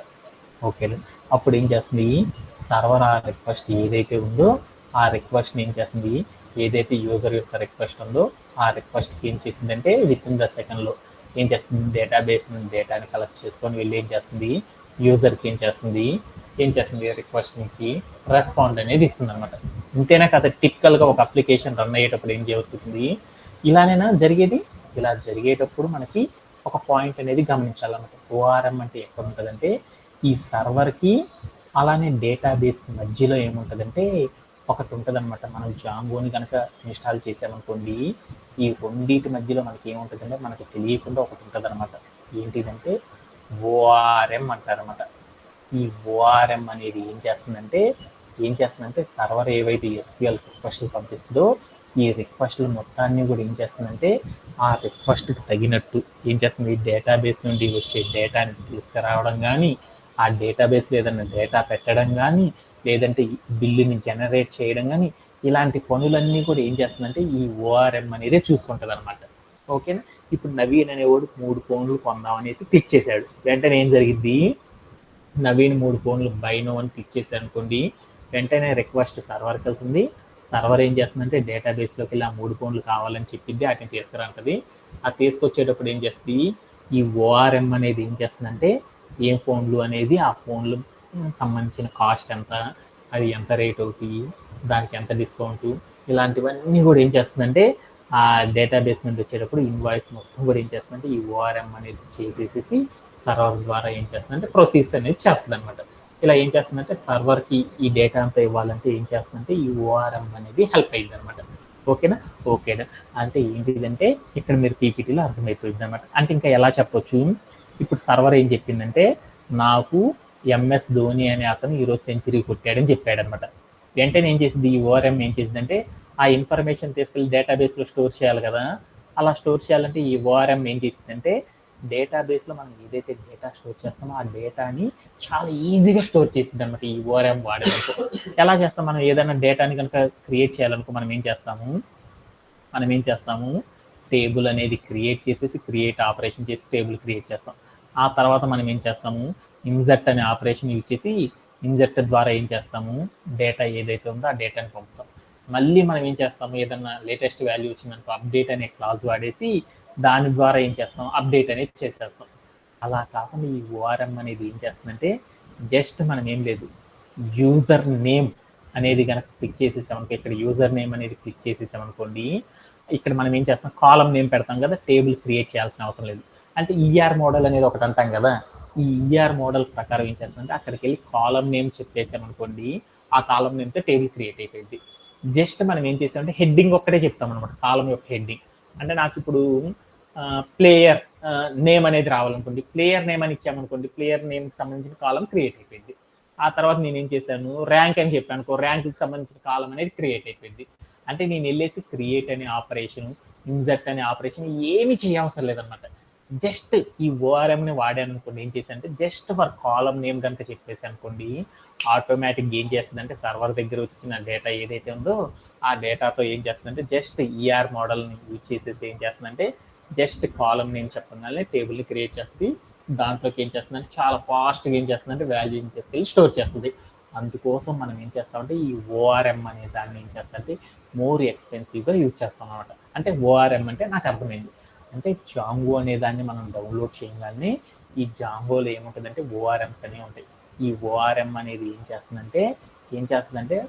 [SPEAKER 1] ఓకే, అప్పుడు ఏం చేస్తుంది, సర్వర్ ఆ రిక్వెస్ట్ ఏదైతే ఉందో ఆ రిక్వెస్ట్ని ఏం చేస్తుంది, ఏదైతే యూజర్ యొక్క రిక్వెస్ట్ ఉందో ఆ రిక్వెస్ట్కి ఏం చేసిందంటే విత్ ఇన్ ద సెకండ్లో ఏం చేస్తుంది, డేటాబేస్ నుండి డేటాని కలెక్ట్ చేసుకొని వెళ్ళి ఏం చేస్తుంది, యూజర్కి ఏం చేస్తుంది రిక్వెస్ట్కి రెస్పాండ్ అనేది ఇస్తుంది అనమాట. ఇంతేనా కదా, టిపికల్గా ఒక అప్లికేషన్ రన్ అయ్యేటప్పుడు ఏం జరుగుతుంది, ఇలానేనా జరిగేది. ఇలా జరిగేటప్పుడు మనకి ఒక పాయింట్ అనేది గమనించాలన్నమాట. ఓఆర్ఎం అంటే ఎక్కడ ఉంటుందంటే ఈ సర్వర్కి అలానే డేటాబేస్ మధ్యలో ఏముంటుందంటే ఒకటి ఉంటుంది అనమాట. మనం జాంగోని కనుక ఇన్స్టాల్ చేసామనుకోండి, ఈ రెండింటి మధ్యలో మనకి ఏముంటుందంటే మనకు తెలియకుండా ఒకటి ఉంటుంది అనమాట. ఏంటిదంటే ఓఆర్ఎం అంటారనమాట. ఈ ఓఆర్ఎం అనేది ఏం చేస్తుందంటే సర్వర్ ఏవైతే ఎస్క్యూఎల్ రిక్వెస్ట్లు పంపిస్తుందో ఈ రిక్వెస్ట్లు మొత్తాన్ని కూడా ఏం చేస్తుందంటే ఆ రిక్వెస్ట్కి తగినట్టు ఏం చేస్తుంది, డేటాబేస్ నుండి వచ్చే డేటాని తీసుకురావడం కానీ, ఆ డేటాబేస్లో ఏదైనా డేటా పెట్టడం కానీ, లేదంటే బిల్లుని జనరేట్ చేయడం కానీ, ఇలాంటి పనులన్నీ కూడా ఏం చేస్తుందంటే ఈ ఓఆర్ఎం అనేది చూసుకుంటుంది అనమాట. ఓకేనా. ఇప్పుడు నవీన్ అనేవాడు 3 ఫోన్లు కొందామనేసి క్లిక్ చేశాడు. వెంటనే ఏం జరిగింది, నవీన్ 3 ఫోన్లు బై నో అని క్లిక్ చేశాడు అనుకోండి, వెంటనే రిక్వెస్ట్ సర్వర్కి వెళ్తుంది. సర్వర్ ఏం చేస్తుందంటే డేటాబేస్లోకి వెళ్ళి ఆ 3 ఫోన్లు కావాలని చెప్పింది, వాటిని తీసుకురంటది. అది తీసుకొచ్చేటప్పుడు ఏం చేస్తుంది, ఈ ఓఆర్ఎం అనేది ఏం చేస్తుందంటే ఏం ఫోన్లు అనేది ఆ ఫోన్లు సంబంధించిన కాస్ట్ ఎంత, అది ఎంత రేట్ అవుతాయి, దానికి ఎంత డిస్కౌంట్, ఇలాంటివన్నీ కూడా ఏం చేస్తుందంటే ఆ డేటాబేస్ నుండి వచ్చేటప్పుడు ఇన్వాయిస్ మొత్తం కూడా ఏం చేస్తుందంటే ఈ ఓఆర్ఎం అనేది చేసేసి సర్వర్ ద్వారా ఏం చేస్తుందంటే ప్రొసీస్ అనేది చేస్తుంది అనమాట. ఇలా ఏం చేస్తుందంటే సర్వర్కి ఈ డేటా అంతా ఇవ్వాలంటే ఏం చేస్తుందంటే ఈ ఓఆర్ఎం అనేది హెల్ప్ అయింది అనమాట. ఓకేనా. అంటే ఏంటిదంటే ఇక్కడ మీరు పీపీటీలో అర్థమైపోయింది అనమాట. అంటే ఇంకా ఎలా చెప్పొచ్చు, ఇప్పుడు సర్వర్ ఏం చెప్పిందంటే నాకు ఎంఎస్ ధోని అనే అతను ఈరోజు సెంచరీ కొట్టాడని చెప్పాడు అనమాట. వెంటనే ఏం చేసింది, ఈ ఓఆర్ఎం ఏం చేసిందంటే ఆ ఇన్ఫర్మేషన్ తీసుకెళ్ళి డేటాబేస్లో స్టోర్ చేయాలి కదా. అలా స్టోర్ చేయాలంటే ఈ ఓఆర్ఎం ఏం చేసిందంటే డేటాబేస్లో మనం ఏదైతే డేటా స్టోర్ చేస్తామో ఆ డేటాని చాలా ఈజీగా స్టోర్ చేసింది అనమాట ఈ ఓఆర్ఎం వాడేటప్పుడు. ఎలా చేస్తాం, మనం ఏదైనా డేటాని కనుక క్రియేట్ చేయాలనుకో మనం ఏం చేస్తాము, టేబుల్ అనేది క్రియేట్ చేసేసి క్రియేట్ ఆపరేషన్ చేసి టేబుల్ క్రియేట్ చేస్తాం. ఆ తర్వాత మనం ఏం చేస్తాము, ఇన్సర్ట్ అనే ఆపరేషన్ యూజ్ చేసి ఇన్సర్ట్ ద్వారా ఏం చేస్తాము, డేటా ఏదైతే ఉందో ఆ డేటాని పంపుతాం. మళ్ళీ మనం ఏం చేస్తాము, ఏదన్నా లేటెస్ట్ వాల్యూ వచ్చిందనుకో అప్డేట్ అనే క్లాజ్ వాడేసి దాని ద్వారా ఏం చేస్తాం, అప్డేట్ అనేది చేసేస్తాం. అలా కాకుండా ఈ ఓఆర్ఎం అనేది ఏం చేస్తుందంటే జస్ట్ మనం ఏం లేదు, యూజర్ నేమ్ అనేది కనుక క్లిక్ చేసేసామనుకో, ఇక్కడ యూజర్ నేమ్ అనేది క్లిక్ చేసేసామనుకోండి, ఇక్కడ మనం ఏం చేస్తాం, కాలం నేమ్ పెడతాం కదా, టేబుల్ క్రియేట్ చేయాల్సిన అవసరం లేదు. అంటే ఈఆర్ మోడల్ అనేది ఒకటి అంటాం కదా, ఈ ఈఆర్ మోడల్ ప్రకారం ఏం చేస్తుందంటే అక్కడికి వెళ్ళి కాలం నేమ్ చెప్పేసామనుకోండి, ఆ కాలం నేమ్తో టేబుల్ క్రియేట్ అయిపోయింది. జస్ట్ మనం ఏం చేసామంటే హెడ్డింగ్ ఒక్కటే చెప్తాం అనమాట, కాలం యొక్క హెడ్డింగ్. అంటే నాకు ఇప్పుడు ప్లేయర్ నేమ్ అనేది రావాలనుకోండి, ప్లేయర్ నేమ్ అని ఇచ్చామనుకోండి, ప్లేయర్ నేమ్కి సంబంధించిన కాలం క్రియేట్ అయిపోయింది. ఆ తర్వాత నేను ఏం చేశాను, ర్యాంక్ అని చెప్పాను అనుకో, ర్యాంక్కి సంబంధించిన కాలం అనేది క్రియేట్ అయిపోయింది. అంటే నేను వెళ్ళేసి క్రియేట్ అనే ఆపరేషన్, ఇన్సర్ట్ అనే ఆపరేషన్ ఏమీ చేయవసరం లేదనమాట. జస్ట్ ఈ ఓఆర్ఎంని వాడాను అనుకోండి, ఏం చేశాను అంటే జస్ట్ ఫర్ కాలం నేమ్ కనుక చెప్పేసి అనుకోండి, ఆటోమేటిక్గా ఏం చేస్తుందంటే సర్వర్ దగ్గర వచ్చిన డేటా ఏదైతే ఉందో ఆ డేటాతో ఏం చేస్తుందంటే జస్ట్ ఈఆర్ మోడల్ని యూజ్ చేసేసి ఏం చేస్తుందంటే జస్ట్ కాలం నేమ్ చెప్పగానే టేబుల్ని క్రియేట్ చేస్తుంది. దాంట్లోకి ఏం చేస్తుందంటే చాలా ఫాస్ట్గా ఏం చేస్తుందంటే వాల్యూ ఏం చేసుకెళ్ళి స్టోర్ చేస్తుంది. అందుకోసం మనం ఏం చేస్తామంటే ఈ ఓఆర్ఎం అనే దాన్ని ఏం చేస్తామంటే మోర్ ఎక్స్పెన్సివ్గా యూజ్ చేస్తాం అనమాట. అంటే ఓఆర్ఎం అంటే నాకు అర్థమైంది, అంటే జాంగో అనే దాన్ని మనం డౌన్లోడ్ చేయగానే ఈ జాంగోలో ఏముంటుందంటే ఓఆర్ఎంస్ అనేవి ఉంటాయి. ఈ ఓఆర్ఎం అనేది ఏం చేస్తుందంటే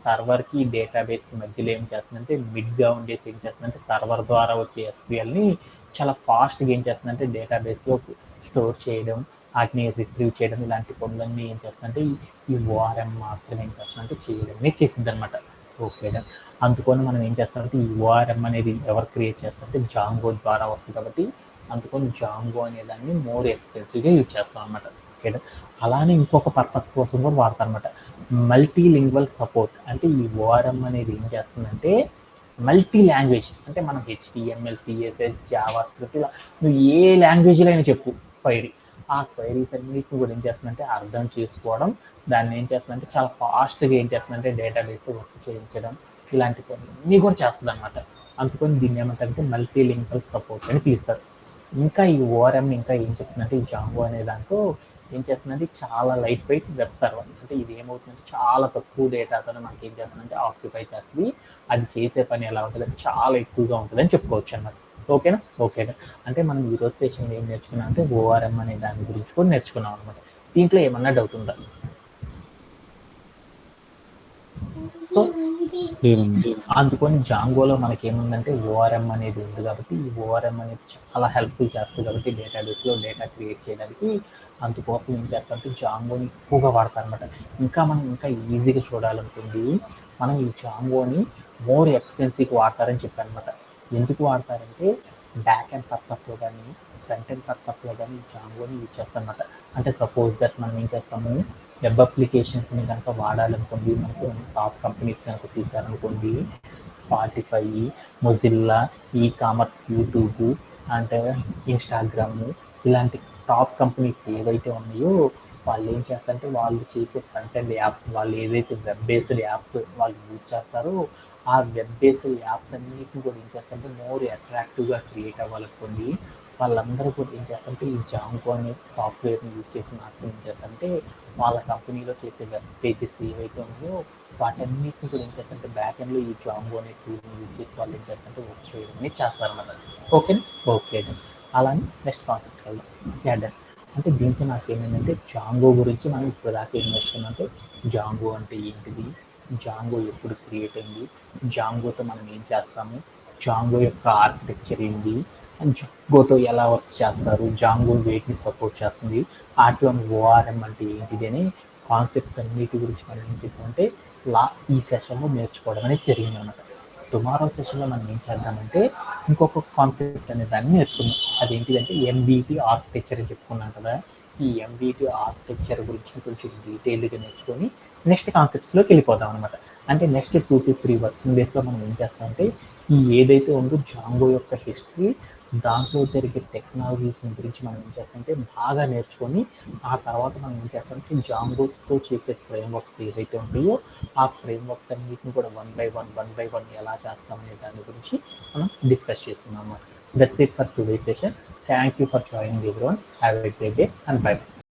[SPEAKER 1] సర్వర్కి డేటాబేస్కి మధ్యలో ఏం చేస్తుందంటే మిడ్గా ఉండేసి ఏం చేస్తుందంటే సర్వర్ ద్వారా వచ్చే ఎస్క్యూఎల్ని చాలా ఫాస్ట్గా ఏం చేస్తుందంటే డేటాబేస్లో స్టోర్ చేయడం, వాటిని రిట్రీవ్ చేయడం, ఇలాంటి పనులన్నీ ఏం చేస్తుందంటే ఈ ఓఆర్ఎం మాత్రం ఏం చేస్తుందంటే చేయడం చేసింది అనమాట. ఓకే, అందుకని మనం ఏం చేస్తామంటే ఈ ఓఆర్ఎం అనేది ఎవరు క్రియేట్ చేస్తారంటే జాంగో ద్వారా వస్తుంది కాబట్టి అందుకని జాంగో అనే దాన్ని మోర్ ఎక్స్పెన్సివ్గా యూజ్ చేస్తాం అనమాట. ఓకే, అలానే ఇంకొక పర్పస్ కోసం కూడా వాడతాం అనమాట, మల్టీ లింగ్వల్ సపోర్ట్. అంటే ఈ ఓఆర్ఎం అనేది ఏం చేస్తుందంటే మల్టీ లాంగ్వేజ్, అంటే మనం HTML, CSS, జావా స్క్రిప్ట్, ఇలా నువ్వు ఏ లాంగ్వేజ్లో అయినా చెప్పు క్వైరీ, ఆ క్వైరీస్ అన్నిటిని కూడా ఏం చేస్తుందంటే అర్థం చేసుకోవడం, దాన్ని ఏం చేస్తుందంటే చాలా ఫాస్ట్గా ఏం చేస్తుందంటే డేటాబేస్తో వర్క్ చేయించడం, ఇలాంటి పనులన్నీ కూడా చేస్తుంది అనమాట. అందుకని దీన్ని ఏమంటారంటే మల్టీ లింగ్వల్ సపోర్ట్ అని పిలుస్తారు. ఇంకా ఈ ఓఆర్ఎం ఇంకా ఏం చెప్తుందంటే ఈ జాంగో అనే దాంట్లో ఏం చేస్తుందంటే చాలా లైట్ వెయిట్ వెబ్ సర్వర్. అంటే ఇది ఏమవుతుందంటే చాలా తక్కువ డేటాతో మనకి ఏం చేస్తుందంటే ఆక్యుపై చేస్తుంది. అది చేసే పని ఎలా ఉంటుంది అంటే చాలా ఎక్కువగా ఉంటుందని చెప్పుకోవచ్చు అన్నమాట. ఓకేనా? ఓకేనా? అంటే మనం ఈరోజు సెషన్లో ఏం నేర్చుకున్నాం అంటే ఓఆర్ఎం అనే దాని గురించి కూడా నేర్చుకున్నాం అనమాట. దీంట్లో ఏమన్నా డౌట్ ఉందా? సో అందుకని జాంగోలో మనకి ఏముందంటే ఓఆర్ఎం అనేది ఉంది కాబట్టి ఈ ఓఆర్ఎం అనేది చాలా హెల్ప్ఫుల్ చేస్తుంది కాబట్టి డేటాబేస్లో డేటా క్రియేట్ చేయడానికి. అందుకోసం ఏం చేస్తారంటే జాంగోని ఎక్కువగా వాడతారనమాట. ఇంకా మనం ఇంకా ఈజీగా చూడాలనుకుంది మనం ఈ జాంగోని మోర్ ఎక్స్పెన్సివ్ వాడతారని చెప్పాను అనమాట. ఎందుకు వాడతారంటే బ్యాక్ అండ్ పర్పస్లో కానీ ఫ్రంట్ అండ్ పర్పస్లో కానీ ఈ జాంగోని యూజ్ చేస్తారనమాట. అంటే సపోజ్ దట్ మనం ఏం చేస్తాము వెబ్ అప్లికేషన్స్ని కనుక వాడాలనుకోండి, మనకు టాప్ కంపెనీస్ కనుక తీసారనుకోండి, Spotify, Mozilla, e commerce, YouTube అంటే ఇన్స్టాగ్రామ్, ఇలాంటి టాప్ కంపెనీస్ ఏవైతే ఉన్నాయో వాళ్ళు ఏం చేస్తారంటే వాళ్ళు చేసే ఫ్రంట్ అండ్ యాప్స్, వాళ్ళు ఏదైతే వెబ్ బేస్డ్ యాప్స్ వాళ్ళు యూజ్ చేస్తారో ఆ వెబ్ బేస్డ్ యాప్స్ అన్నిటిని కూడా ఏం చేస్తారంటే మోర్ అట్రాక్టివ్గా క్రియేట్ అవ్వాలనుకోండి, వాళ్ళందరూ కూడా ఏం చేస్తారంటే ఈ జాంగో అనే సాఫ్ట్వేర్ని యూజ్ చేసి మాత్రం ఏం చేస్తారంటే వాళ్ళ కంపెనీలో చేసే వెబ్ పేజెస్ ఏవైతే ఉన్నాయో వాటన్నిటిని కూడా ఏం చేస్తారంటే బ్యాక్ ఎండ్లో ఈ జాంగో అనే టూల్ని యూజ్ చేసి వాళ్ళు ఏం చేస్తారంటే వర్క్ చేయడం అనేది చేస్తారన్నమాట. ఓకేనా? ఓకే. అలానే నెక్స్ట్ కాన్సెప్ట్ వెళ్దాం. యాడర్ అంటే దీంట్లో నాకు ఏమైందంటే జాంగో గురించి మనం ఇప్పుడు దాకా ఏం నేర్చుకున్నామంటే జాంగో అంటే ఏంటిది, జాంగో ఎప్పుడు క్రియేట్ అయింది, జాంగోతో మనం ఏం చేస్తాము, జాంగో యొక్క ఆర్కిటెక్చర్ ఏంటి, అండ్ జాంగోతో ఎలా వర్క్ చేస్తారు, జాంగో వేటిని సపోర్ట్ చేస్తుంది, ఆర్టీఎం ఓఆర్ఎం అంటే ఏంటిది అని కాన్సెప్ట్స్ అన్నిటి గురించి మనం ఏం చేసామంటే ఈ సెషన్లో నేర్చుకోవడం అనేది జరిగింది అనమాట. టుమారో సెషన్లో మనం ఏం చేద్దామంటే ఇంకొక కాన్సెప్ట్ అనే దాన్ని నేర్చుకున్నాం. అదేంటిదంటే ఎంబీటీ ఆర్కిటెక్చర్ అని చెప్పుకున్నాం కదా. ఈ ఎంబీటీ ఆర్కిటెక్చర్ గురించి కొంచెం డీటెయిల్గా నేర్చుకొని నెక్స్ట్ కాన్సెప్ట్స్లోకి వెళ్ళిపోతాం అనమాట. అంటే నెక్స్ట్ 2 to 3 వర్కింగ్ డేస్లో మనం ఏం చేస్తామంటే ఈ ఏదైతే ఉందో జాంగో యొక్క హిస్టరీ, దాంట్లో జరిగే టెక్నాలజీస్ గురించి మనం ఏం చేస్తామంటే బాగా నేర్చుకొని ఆ తర్వాత మనం ఏం చేస్తామంటే జాంగోతో చేసే ఫ్రేమ్వర్క్స్ ఏవైతే ఉంటాయో ఆ ఫ్రేమ్వర్క్స్ అన్నిటిని కూడా వన్ బై వన్ ఎలా చేస్తామనే దాని గురించి మనం డిస్కస్ చేసుకున్నాం. That's it for today session. Thank you for joining everyone. Have a great day and by.